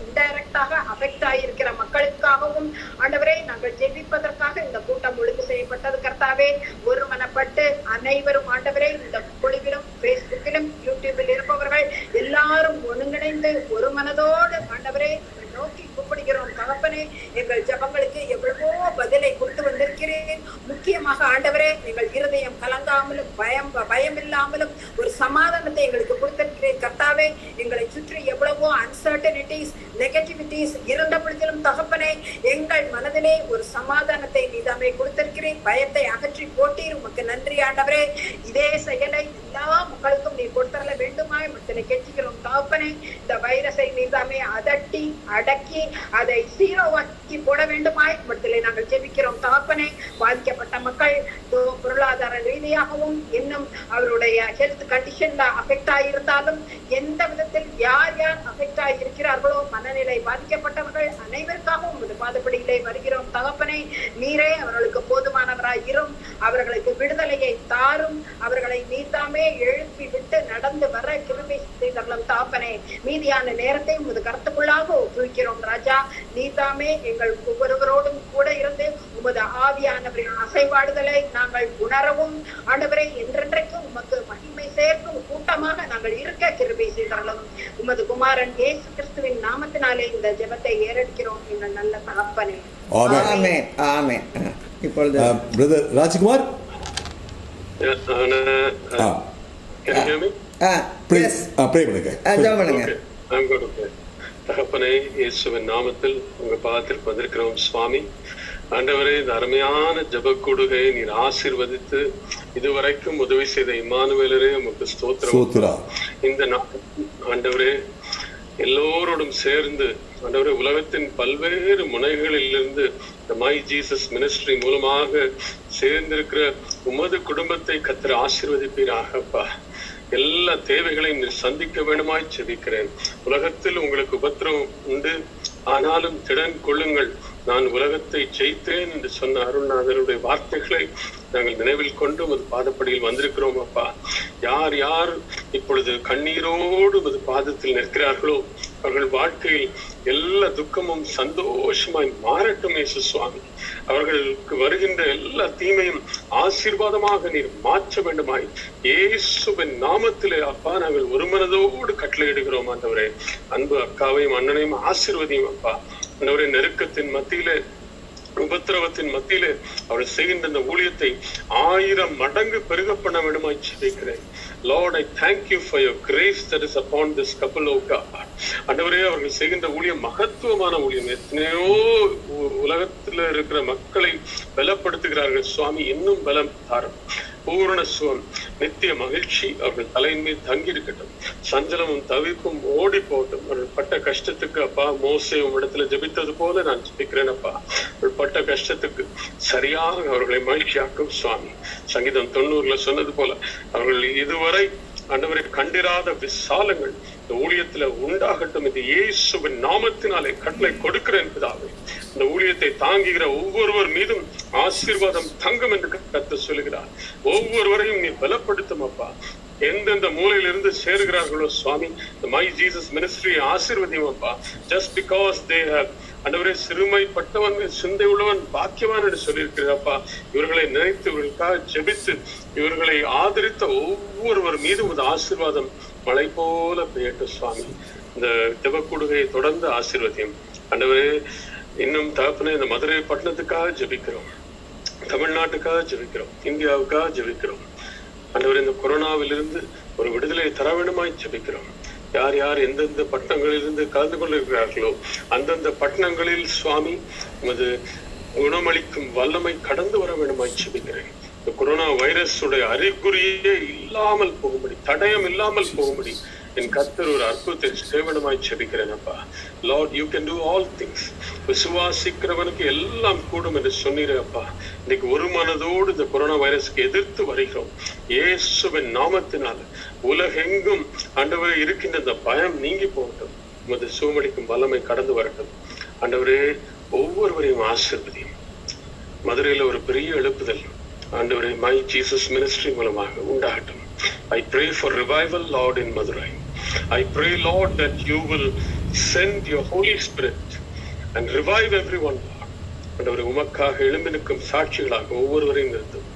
இன்டைரக்டாக அஃபெக்ட் ஆகியிருக்கிற மக்களுக்காகவும் ஆண்டவரே நாங்கள் ஜெபிப்பதற்காக இந்த கூட்டம் ஒழுங்கு செய்யப்பட்டது கர்த்தாவே. ஒருமனப்பட்டு அனைவரும் ஆண்டவரே இந்த குழுவிலும் பேஸ்புக்கிலும் யூடியூபில் இருப்பவர்கள் எல்லாரும் ஒருங்கிணைந்து ஒரு மனதோடு ஆண்டவரே நோக்கி கூப்பிடுகிறோம் தகப்பனே. எங்கள் ஜபங்களுக்கு எவ்வளவோ பதிலை கொடுத்து வந்திருக்கிறேன். முக்கியமாக ஆண்டவரே, எங்கள் இருதயம் கலங்காமலும் பயம் இல்லாமலும் ஒரு சமாதானத்தை எங்களுக்கு கொடுத்திருக்கிறேன் கர்த்தாவே. எங்களை சுற்றி எவ்வளவோ அன்சர்டனிட்டிஸ், நெகட்டிவிட்டிஸ் இருந்த பொழுதிலும் தகப்பனே, எங்கள் மனதிலே ஒரு சமாதானத்தை நீதாமே கொடுத்திருக்கிறேன். பயத்தை அகற்றி போட்டீர். உமக்கு நன்றி ஆண்டவரே. இதே செயலை எல்லா மக்களுக்கும் நீ கொடுத்தரல வேண்டுமாய் மக்களை கெஞ்சுகிறோம் தகப்பனே. இந்த வைரஸை நீதாமே அதட்டி அடக்கி அதை சீரோவாக்கி போட வேண்டுமாய் மக்களை நாங்கள் ஜெபிக்கிறோம் தகப்பனே. பாதிக்கப்பட்ட மக்கள் பொருளாதார ரீதியாகவும் இன்னும் அவருடைய ஹெல்த் கண்டிஷன்ல அஃபெக்ட் ஆகியிருந்தாலும் எந்த விதத்தில் யார் யார் அஃபெக்ட் ஆகியிருக்கிறார்களோ மனநிலை பாதிக்கப்பட்டவர்கள் அனைவருக்காகவும் உமது பாதப்படியிலே வருகிறோம் தகப்பனே. நீரே அவர்களுக்கு போதுமானவராய் இரும். அவர்களுக்கு விடுதலையை தாரும். அவர்களை நீதாமே எழுப்பி விட்டு நடந்து வர கிருபை செய்தரலாம் தகப்பனே. மீதியான நேரத்தை உமது கருத்துக்குள்ளாக ஒப்புவிக்கிறோம் ராஜா. நீதாமே எங்கள் ஒவ்வொருவரோடும் கூட இருந்து உமது ஆவியானவரின் அசைவாடுதலை நாங்கள் உணரவும் ஆண்டவரை என்றென்றைக்கும் உமக்கு மகிமை சேர்க்கும் கூட்டமாக நாங்கள் இருக்க கிருபை செய்தரலாம். உமது குமாரன் இயேசு கிறிஸ்துவின் நாமத்தினாலே இந்த ஜெபத்தை ஏறெடுக்கிறோம் எங்கள் நல்ல தகப்பனே. ஆமென் ஆமென். இப்பொழுது பிரதர் ராஜ்குமார், தகப்பனே, இயேசுவின் நாமத்தில் உங்க பாதத்திற்கு வந்திருக்கிறோம் சுவாமி. ஆண்டவரே, இந்த அருமையான ஜப கூடுகை நீர் ஆசீர்வதித்து இதுவரைக்கும் உதவி செய்த இம்மானுவேலரே உமக்கு ஸ்தோத்திரம். இந்த ஆண்டவரே, எல்லோரோடும் சேர்ந்து ஆண்டவரே உலகத்தின் பல்வேறு முனைகளிலிருந்து இந்த மை ஜீசஸ் மினிஸ்ட்ரி மூலமாக சேர்ந்திருக்கிற உமது குடும்பத்தை கர்த்தர் ஆசீர்வதிப்பீராகப்பா. எல்லா தேவைகளையும் நீர் சந்திக்க வேண்டுமாய் செபிக்கிறேன். உலகத்தில் உங்களுக்கு உபத்திரவம் உண்டு, ஆனாலும் திடன் கொள்ளுங்கள், நான் உலகத்தை ஜெயித்தேன் என்று சொன்ன அருள்நாதருடைய வார்த்தைகளை நாங்கள் நினைவில் கொண்டு உமது பாதப்படியில் வந்திருக்கிறோம் அப்பா. யார் யார் இப்பொழுது கண்ணீரோடு உமது பாதத்தில் நிற்கிறார்களோ அவர்கள் வாழ்க்கையில் எல்லா துக்கமும் சந்தோஷமாய் மாறட்டும் இயேசு சுவாமி. அவர்களுக்கு வருகின்ற எல்லா தீமையும் ஆசீர்வாதமாக நீர் மாற்ற வேண்டுமாய் இயேசுவின் நாமத்திலே அப்பா நாங்கள் ஒரு மனதோடு கட்டளையிடுகிறோம் ஆண்டவரே. அன்பு அக்காவையும் அண்ணனையும் ஆசீர்வதியும் அப்பா. ஆண்டவரே, நெருக்கத்தின் மத்தியிலே உபத்திரவத்தின் மத்தியிலே அவர்கள் செய்கின்ற இந்த ஊழியத்தை 1000 மடங்கு பெருக பண்ண வேண்டுமாய் ஜெபிக்கிறேன். Lord, I thank you for your grace that is upon this couple, oh God. ஆண்டவரே, அவர்கள் செய்கின்ற ஊழியம் மகத்துவமான ஊழியம். எத்தனையோ உலகத்தில் இருக்கிற மக்களை பலப்படுத்துகிறார்கள் சுவாமி. இன்னும் பலம் தாரும். பூரண சுகம், நித்திய மகிழ்ச்சி அவர்கள் தலையின் மீது தங்கி இருக்கட்டும். சஞ்சலமும் தவிப்பும் ஓடி போகட்டும். அவர்கள் பட்ட கஷ்டத்துக்கு அப்பா, மோசே உம்மிடத்துல ஜெபித்தது போல நான் ஜெபிக்கிறேன் அப்பா. அவர்கள் பட்ட கஷ்டத்துக்கு சரியாக அவர்களை மகிழ்ச்சியாக்கும் சுவாமி. சங்கீதம் 90 சொன்னது போல அவர்கள் இதுவரை ஆண்டவரை கண்டிராத விசாலங்கள் இந்த ஊழியத்துல உண்டாகட்டும். இது இயேசுவின் நாமத்தினாலே கட்டளை கொடுக்கிறேன் பிதாவே. இந்த ஊழியத்தை தாங்குகிற ஒவ்வொருவர் மீதும் ஆசீர்வாதம் தங்கும் என்று கர்த்தர் சொல்லுகிறார். ஒவ்வொருவரையும் நீ பலப்படுத்தும் அப்பா. எந்தெந்த மூலையிலிருந்து சேருகிறார்களோ சுவாமி, இந்த மை ஜீசஸ் மினிஸ்ட்ரி ஆசீர்வதியும் அப்பா. ஜஸ்ட் பிகாஸ் தே ஹேவ் ஆண்டவரே சிறுமைப்பட்டவன் சிந்தை உள்ளவன் பாக்கியவான் என்று சொல்லியிருக்கிறப்பா. இவர்களை நினைத்து இவர்களுக்காக ஜெபித்து இவர்களை ஆதரித்த ஒவ்வொருவர் மீதும் ஒரு ஆசீர்வாதம் மழை போல பெய்யட்டும் சுவாமி. இந்த ஜெபக்கூடுகையை தொடர்ந்து ஆசீர்வதியும் ஆண்டவரே. இன்னும் தகப்பனே, இந்த மதுரை பட்டணத்துக்காக ஜெபிக்கிறோம், தமிழ்நாட்டுக்காக ஜெபிக்கிறோம், இந்தியாவுக்காக ஜெபிக்கிறோம் ஆண்டவரே. இந்த கொரோனாவிலிருந்து ஒரு விடுதலை தர வேண்டுமாய் ஜெபிக்கிறோம். யார் யார் எந்தெந்த பட்டணங்களிலிருந்து கலந்து கொண்டிருக்கிறார்களோ அந்தந்த பட்டணங்களில் சுவாமி உமது குணமளிக்கும் வல்லமை கடந்து வர வேண்டுமாய் ஜெபிக்கிறேன். இந்த கொரோனா வைரஸுடைய அறிகுறியே இல்லாமல் போகும்படி, தடயம் இல்லாமல் போகும்படி என் கர்த்தர் ஒரு அற்புதத்தை சேவனமாய் ஜெபிக்கிறேன் அப்பா. Lord, you can do all things. விசுவாசிக்கிறவனுக்கு எல்லாம் கூடும் என்று சொன்னீரே அப்பா. இன்னைக்கு ஒரு மனதோடு இந்த கொரோனா வைரஸ்க்கு எதிர்த்து வருகிறோம் இயேசுவின் நாமத்தினால். உலகெங்கும் ஆண்டவரே இருக்கின்ற இந்த பயம் நீங்கி போகட்டும். உமது சுகமளிக்கும் வல்லமை கடந்து வரட்டும் ஆண்டவரே. ஒவ்வொருவரையும் ஆசீர்வதியும். மதுரையில ஒரு பெரிய எழுப்புதல் ஆண்டவரே மை ஜீசஸ் மினிஸ்ட்ரி மூலமாக உண்டாகட்டும். I pray for revival, Lord, in Madurai. I pray, Lord, that you will send your Holy Spirit and revive everyone, Lord. ஆண்டவரே, உமக்காக எழும்பி நிற்கும் சாட்சிகளாக ஒவ்வொருவரையும் நிறுத்தும்.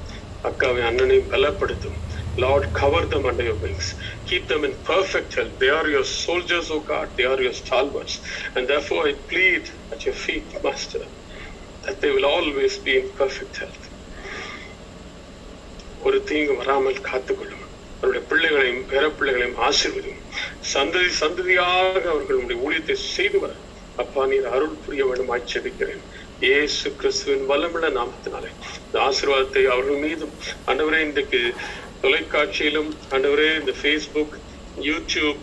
அக்காவை அண்ணனையும் பலப்படுத்தும். Lord, cover them under your wings. Keep them in perfect health. They are your soldiers, O God. They are your stalwarts. And therefore I plead at your feet, Master, that they will always be in perfect health. ஒரு தீங்கு வராமல் காத்துக்கொள்ளும். அவருடைய பிள்ளைகளையும் பேர பிள்ளைகளையும் ஆசீர்வதியும். சந்ததி சந்ததியாக அவர்களுடைய ஊழியத்தை செய்து வர அப்பா நீர் அருள் புரிய வேண்டுமாய் ஜெபிக்கிறேன் இயேசு கிறிஸ்துவின் வல்லமுள்ள நாமத்தினாலே. இந்த ஆசீர்வாதத்தை அவர்கள் மீதும் ஆண்டவரே, இன்றைக்கு தொலைக்காட்சியிலும் ஆண்டவரே, இந்த Facebook, YouTube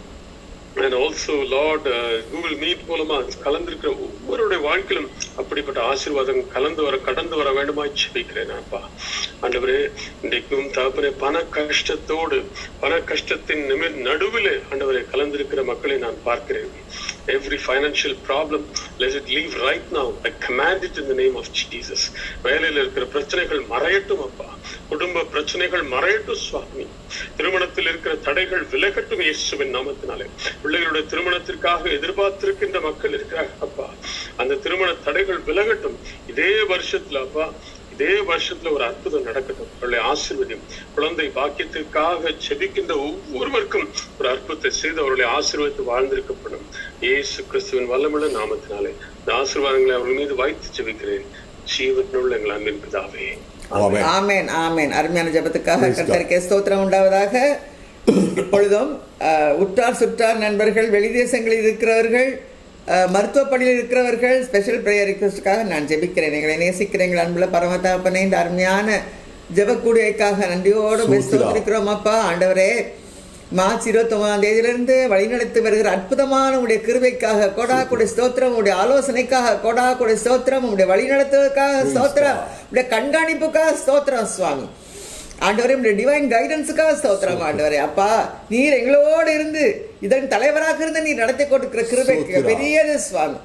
and also Lord Google Meet மூலமா கலந்திருக்கிற ஒவ்வொருடைய வாழ்க்கையிலும் அப்படிப்பட்ட ஆசீர்வாதம் கடந்து வர வேண்டுமாய் ஜெபிக்கிறேன் அப்பா. ஆண்டவரே, இன்றைக்கும் தகப்பனே, பண கஷ்டத்தின் நடுவிலே ஆண்டவரே கலந்திருக்கிற மக்களை நான் பார்க்கிறேன். Every financial problem, let it leave right now. I command it in the name of Jesus. வேலையில் இருக்கிற பிரச்சனைகள் மறையட்டும் அப்பா. குடும்ப பிரச்சனைகள் மறையட்டும் சுவாமி. திருமணத்தில் இருக்கிற தடைகள் விலகட்டும் இயேசுவின் நாமத்தினாலே. பிள்ளைகளுடைய திருமணத்திற்காக எதிர்பார்த்திருக்கின்ற மக்கள் இருக்கிறார்கள் அப்பா. அந்த திருமண தடைகள் விலகட்டும் இதே வருஷத்துல அப்பா. இதே வருஷத்துல ஒரு அற்புதம் நடக்கட்டும். அவருடைய ஆசீர்வதியும். குழந்தை பாக்கியத்திற்காக ஜெபிக்கின்ற ஒவ்வொருவருக்கும் ஒரு அற்புதத்தை செய்து அவருடைய ஆசீர்வாதத்தை வாழ்ந்திருக்கப்படும் இயேசு கிறிஸ்துவின் வல்லமுள்ள நாமத்தினாலே. இந்த ஆசீர்வாதங்களை அவர்கள் மீது வைத்து ஜெபிக்கிறேன் ஜீவனுள்ள எங்கள் அன்பின் பிதாவே. ஆமென், ஆமென். அருமையான ஜெபத்துக்காக கர்த்தருக்கே ஸ்தோத்திரம் உண்டாவதாக. இப்பொழுதும் உற்றார் சுற்றார் நண்பர்கள், வெளிதேசங்களில் இருக்கிறவர்கள், மருத்துவ பணியில் இருக்கிறவர்கள், ஸ்பெஷல் ப்ரேயர் ரிக்வெஸ்டுக்காக நான் ஜெபிக்கிறேன். எங்களை நேசிக்கிறேன் எங்கள் அன்புள்ள பரமதகப்பனே, இந்த அருமையான ஜெபக்கூடுகைக்காக நன்றியோடு ஸ்தோத்திரிக்கிறோம் அப்பா. ஆண்டவரே, மார்ச் 29ஆம் தேதியிலிருந்து வழிநடத்தி வருகிற அற்புதமான உடைய கிருபைக்காக கொடாக்குடைய ஸ்தோத்திரம், உடைய ஆலோசனைக்காக கொடாக்குடைய ஸ்தோத்திரம், உடைய வழிநடத்துவதற்காக ஸ்தோத்திரம், உடைய கண்காணிப்புக்காக ஸ்தோத்திரம் சுவாமி. ஆண்டவரே, உடைய டிவைன் கைடன்ஸுக்காக ஸ்தோத்திரம் ஆண்டவரே. அப்பா, நீர் எங்களோடு இருந்து இதன் தலைவராக இருந்து நீர் நடத்தி கொடுக்கிற கிருபைக்கு பெரியது சுவாமி.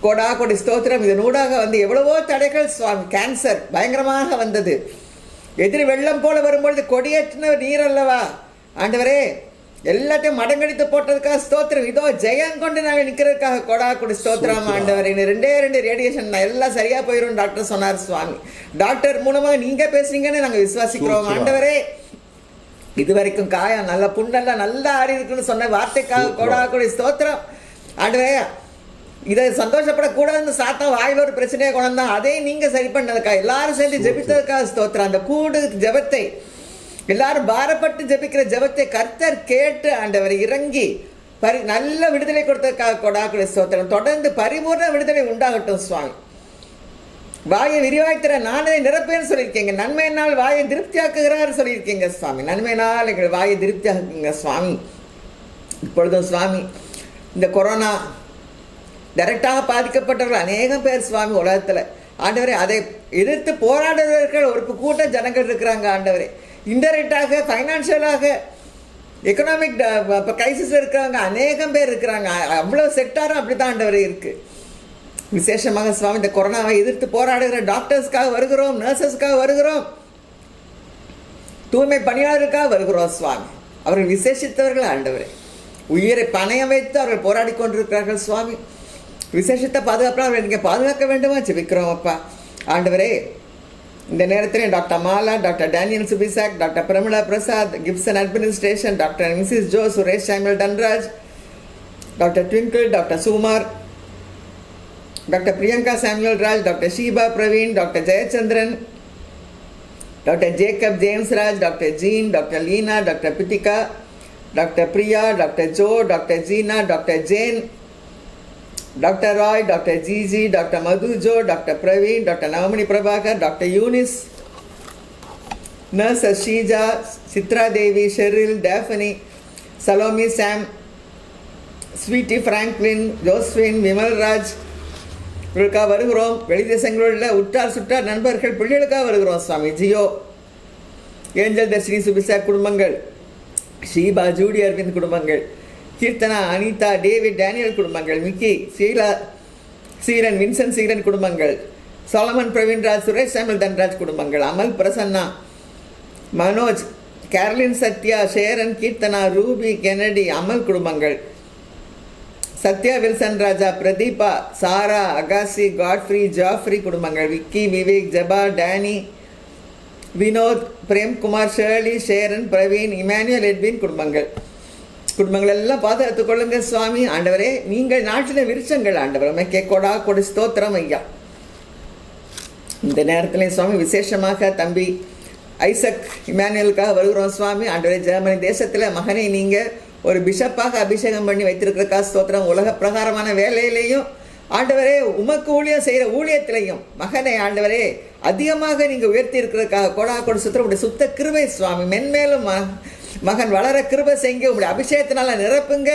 கொடாக்குடைய ஸ்தோத்திரம். இதனூடாக வந்து எவ்வளவோ தடைகள் சுவாமி. கேன்சர் பயங்கரமாக வந்தது. எதிரி வெள்ளம் போல வரும்பொழுது கொடியேற்றின நீர் அல்லவா ஆண்டவரே, எல்லாத்தையும் மடங்கடித்து போட்டதுக்காக ஸ்தோத்திரம். இதோ ஜெயம் கொண்டு நாங்கள் நிற்கிறதுக்காக கொடாக்குடி ஸ்தோத்திரம் ஆண்டவரே. 2 ரேடியேஷன் எல்லாம் சரியா போயிடும் டாக்டர் சொன்னார் சுவாமி. டாக்டர் மூலமாக நீங்க பேசுறீங்கன்னு நாங்கள் விசுவாசிக்கிறோம் ஆண்டவரே. இதுவரைக்கும் காயம் நல்ல புண்ணெல்லாம் நல்லா ஆடி இருக்குன்னு சொன்ன வார்த்தைக்காக கொடாக்குடி ஸ்தோத்திரம் ஆண்டவரே. இதை சந்தோஷப்படக்கூடாதுன்னு சாத்தா வாயில் ஒரு பிரச்சனையை கொண்டாந்தான், அதை நீங்க சரி பண்ணதுக்காக எல்லாரும் சேர்ந்து ஜெபித்ததுக்காக ஸ்தோத்திரம். அந்த கூடு ஜெபத்தை எல்லாரும் பாரப்பட்டு ஜெபிக்கிற ஜெபத்தை கர்த்தர் கேட்டு ஆண்டவர் இறங்கி நல்ல விடுதலை கொடுத்ததுக்காக கொடாக்குடைய ஸ்தோத்திரம். தொடர்ந்து பரிபூர்ண விடுதலை உண்டாகட்டும் சுவாமி. வாயை விரிவாய்த்திர நானே நிரப்பேன்னு சொல்லியிருக்கீங்க. நன்மையினால் வாயை திருப்தியாக்குகிறார் சொல்லியிருக்கீங்க சுவாமி. நன்மையினால் எங்கள் வாயை திருப்தியாக்குங்க சுவாமி. இப்பொழுதும் சுவாமி, இந்த கொரோனா டைரக்டாக பாதிக்கப்பட்டவர்கள் அநேகம் பேர் சுவாமி உலகத்தில் ஆண்டவரே. அதை எதிர்த்து போராடுவதற்கு ஒரு கூட்டம் ஜனங்கள் இருக்கிறாங்க ஆண்டவரே. இன்டெரக்டாக ஃபைனான்ஷியலாக எக்கனாமிக் கிரைசிஸ் இருக்கிறவங்க அநேகம் பேர் இருக்கிறாங்க. அவ்வளோ செக்டாரும் அப்படி தான் ஆண்டவரே இருக்கு. விசேஷமாக சுவாமி, இந்த கொரோனாவை எதிர்த்து போராடுகிற டாக்டர்ஸ்க்காக வருகிறோம், நர்சஸ்க்காக வருகிறோம், தூய்மை பணியாளருக்காக வருகிறோம் சுவாமி. அவர்கள் விசேஷித்தவர்கள் ஆண்டவரே. உயிரை பணயம் வைத்து அவர்கள் போராடி கொண்டிருக்கிறார்கள் சுவாமி. விசேஷத்தை பாதுகாப்பாக அவர்கள் நீங்கள் பாதுகாக்க வேண்டுமா ஜெபிக்கிறோம் அப்பா. ஆண்டவரே, இந்த நேரத்தில் doctor Mala, doctor Daniel Subisak, doctor Pramila Prasad, Gibson administration, doctor Mrs Jo, Suresh Samuel Dhanraj, doctor Twinkle, doctor Sumar, doctor Priyanka Samuel Raj, doctor Sheeba Praveen, doctor Jayachandran, doctor Jacob James Raj, doctor Jean, doctor Leena, doctor Pithika, doctor Priya, doctor Jo, doctor Jeena, doctor Jane, doctor Roy, doctor Jiji, doctor Madhu Jo, doctor Praveen, doctor Navamani Prabhakar, doctor Eunice, nurse Sheeja, Chitra Devi, Sheryl, டேஃபனி, Salome, சாம், sweetie, Franklin, Joswin, Vimalraj இவர்களுக்காக வருகிறோம். வெளிதேசங்களில் உள்ள உற்றார் சுற்றார் நண்பர்கள் பிள்ளைகளுக்காக வருகிறோம் சுவாமி. Jio, angel Dharshini சுபிசா குடும்பங்கள், Sheeba Judy Aravind குடும்பங்கள், Keerthana, Anitha, David, Daniel குடும்பங்கள், மிக்கி, ஷீலா, சீரன், வின்சன் சீரன் குடும்பங்கள், சோலமன் பிரவீன்ராஜ், சுரேஷ் சாமுel தன்ராஜ் குடும்பங்கள், அமல் பிரசன்னா, மனோஜ், கேரளின் சத்யா, ஷேரன், கீர்த்தனா, ரூபி, கெனடி, அமல் குடும்பங்கள், சத்யா, வில்சன் ராஜா, பிரதீபா, சாரா, அகாசி, காட்ஃப்ரி, ஜாஃப்ரி குடும்பங்கள், விக்கி, விவேக், ஜபா, Danny, Vinod, Premkumar, surely, ஷேரன், Praveen, Emmanuel, Edwin குடும்பங்கள் எல்லாம் பாதுகாத்துக் கொள்ளுங்க சுவாமி. ஆண்டவரே, நீங்கள் நாட்டின விருட்சங்கள் ஆண்டவர், உமக்கே கொடா கொடி ஸ்தோத்திரம் ஐயா. இந்த நேரத்தில் சுவாமி விசேஷமாக தம்பி ஐசக் இமானுவேலுக்காக வருகிறோம் சுவாமி. ஆண்டவரே, ஜெர்மனி தேசத்தில் மகனை நீங்கள் ஒரு பிஷப்பாக அபிஷேகம் பண்ணி வைத்திருக்கிறக்கா ஸ்தோத்திரம். உலக பிரகாரமான வேலையிலையும் ஆண்டவரே, உமக்கு ஊழியம் செய்கிற ஊழியத்திலையும் மகனை ஆண்டவரே அதிகமாக நீங்கள் உயர்த்தி இருக்கிறதுக்காக கொடா கொடி சுத்திரம். உடைய சுத்த கிருபை சுவாமி, மென்மேலும் மகன் வளர கிருபை செய்யுங்க. உங்களுடைய அபிஷேகத்தினால நிரப்புங்க.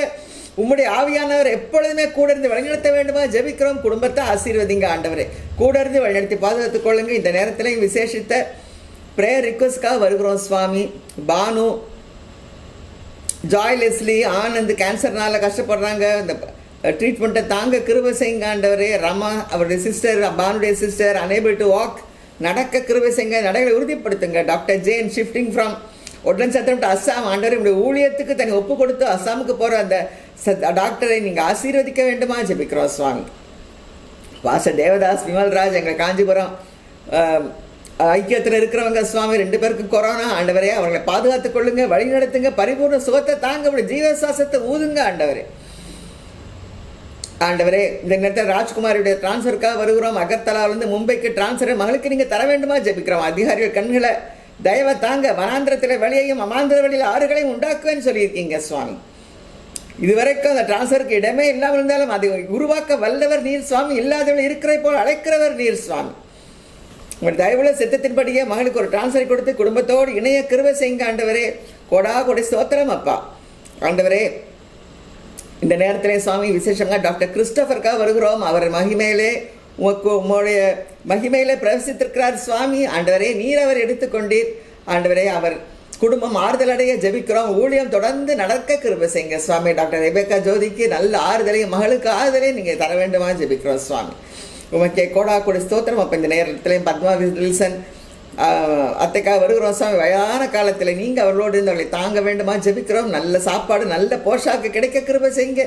உம்முடைய ஆவியானவர் எப்பொழுதுமே கூட இருந்து வழிநடத்த வேண்டுமா ஜெபிக்கிறோம். குடும்பத்தை ஆசீர்வதிங்க ஆண்டவரே, கூட இருந்து வழிநடத்தி பாதுகாத்துக் கொள்ளுங்க. இந்த நேரத்திலையும் விசேஷித்த ப்ரேயர் ரிக்வஸ்ட்காக வருகிறோம் சுவாமி. பானு, ஜாய், லெஸ்லி, ஆனந்த் கேன்சர்னால கஷ்டப்படுறாங்க. இந்த ட்ரீட்மெண்ட்டை தாங்க கிருபை செய்யுங்க ஆண்டவரே. ரமா, அவருடைய சிஸ்டர், பானுடைய சிஸ்டர், அனேபிள் டு வாக், நடக்க கிருபை செய்யுங்க, நடைகளை உறுதிப்படுத்துங்க. Doctor Jane shifting from Udan Sathiram to Assam, ஆண்டவர் இப்படி ஊழியத்துக்கு தனி ஒப்பு கொடுத்து அஸ்ஸாமுக்கு போகிற அந்த டாக்டரை நீங்கள் ஆசீர்வதிக்க வேண்டுமா ஜெபிக்கிறோம் சுவாமி. பாஸ்டர் தேவதாஸ், விமல்ராஜ், எங்கள் காஞ்சிபுரம் ஐக்கியத்தில் இருக்கிறவங்க சுவாமி, 2 பேருக்கு கொரோனா. ஆண்டவரே, அவர்களை பாதுகாத்துக் கொள்ளுங்க, வழி நடத்துங்க, பரிபூர்ண சுகத்தை தாங்க, அப்படி ஜீவசுவாசத்தை ஊதுங்க ஆண்டவரே. ஆண்டவரே, இந்த நேரத்தில் ராஜ்குமாரியுடைய டிரான்ஸ்ஃபருக்காக வருகிறோம். அகர்தலாவிலிருந்து மும்பைக்கு டிரான்ஸ்ஃபர் மகளுக்கு நீங்கள் தர வேண்டுமா ஜெபிக்கிறோம். அதிகாரிகள் கண்களை தயவை தாங்க. வனாந்திரத்தில் வழியையும் அமாந்திர வழியில் ஆறுகளையும் உண்டாக்குவேன்னு சொல்லியிருக்கீங்க சுவாமி. இதுவரைக்கும் அந்த டிரான்ஸ்ஃபருக்கு இடமே இல்லாமல் இருந்தாலும் அதை உருவாக்க வல்லவர் நீர் சுவாமி. இல்லாதவர்கள் இருக்கிற போல் அழைக்கிறவர் நீர் சுவாமி. உங்கள் தயவுள்ள சித்தத்தின்படியே மகளுக்கு ஒரு டிரான்ஸ்ஃபர் கொடுத்து குடும்பத்தோடு இணைய கிருபை செய்யுங்க ஆண்டவரே. கொடா கொடி ஸ்தோத்திரம் அப்பா. ஆண்டவரே, இந்த நேரத்திலே சுவாமி விசேஷமாக டாக்டர் கிறிஸ்டோஃபருக்காக வருகிறோம். அவர் மகிமையிலே உம்முடைய மகிமையிலே பிரவேசித்திருக்கிறார் சுவாமி. ஆண்டவரே, நீர் அவர் எடுத்துக்கொண்டீர் ஆண்டவரே. அவர் குடும்பம் ஆறுதல் அடைய ஜெபிக்கிறோம். ஊழியம் தொடர்ந்து நடக்க கிருபை செய்யுங்க சுவாமி. டாக்டர் ரெபேக்கா ஜோதிக்கு நல்ல ஆறுதலையும் மகளுக்கு ஆறுதலையும் நீங்கள் தர வேண்டுமா ஜெபிக்கிறோம் சுவாமி. உமக்கே கோடா கொடி ஸ்தோத்திரம். அப்போ இந்த நேரத்திலையும் பத்மா வில்சன் அத்தைக்காக வருகிறோம் சுவாமி. வயதான காலத்தில் நீங்கள் அவர்களோடு இருந்து அவர்களை தாங்க வேண்டுமா ஜெபிக்கிறோம். நல்ல சாப்பாடு, நல்ல போஷாக்கு கிடைக்க கிருபை செய்யுங்க.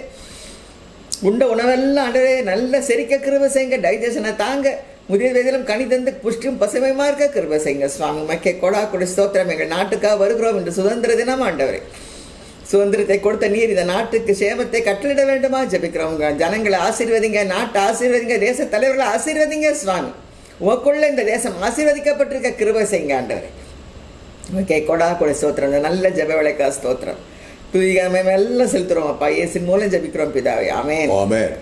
உண்ட உணவெல்லாம் ஆண்டவரே நல்ல செரிக்க கிருபை செய்யுங்க. டைஜஷனை தாங்க, முதிய வயதிலும் கனி தந்து புஷ்டியும் பசுமையுமா இருக்க கிருபை செய்யுங்க சுவாமி. மக்கே கொடா கொடி ஸ்தோத்திரம். எங்கள் நாட்டுக்காக வருகிறோம். இன்று சுதந்திர தினம் ஆண்டவரே. சுதந்திரத்தை கொடுத்த நீர் இந்த நாட்டுக்கு சேமத்தை கட்டளிட வேண்டுமா ஜெபிக்கிறோம். உங்கள் ஜனங்களை ஆசீர்வதிங்க, நாட்டை ஆசீர்வதிங்க, தேச தலைவர்களை ஆசீர்வதிங்க சுவாமி. உமக்குள்ள இந்த தேசம் ஆசீர்வதிக்கப்பட்டிருக்க கிருபை செய்யுங்க ஆண்டவரே. ஓகே, கொடா கொடி ஸ்தோத்திரம். நல்ல ஜெப விளைக்கா ஸ்தோத்திரம். துதிகாமை எல்லாம் செலுத்துறோம் அப்பா. இயேசுவின் மூலம் ஜெபிக்கிறோம் பிதாவே. ஆமென். ஆமென்.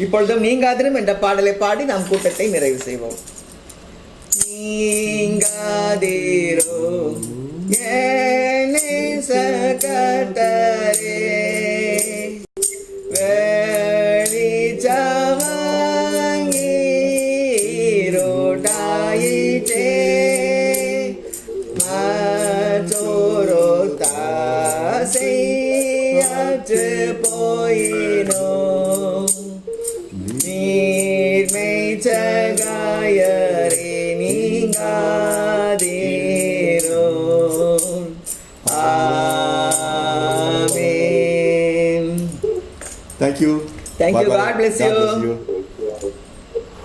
இப்பொழுதும் நீங்காதிரும் என்ற பாடலை பாடி நாம் கூட்டத்தை நிறைவு செய்வோம். நீங்காதிரோ கர்த்தரே, வெளிச்சமாயிரோட்டாயிற்றே, மாற்றோரோத்தாசையற்று போயினோ, நீர்மைச்சகாயரே நீங்காதீரோ. Amen. Thank you. Thank you. Bye-bye. God bless you.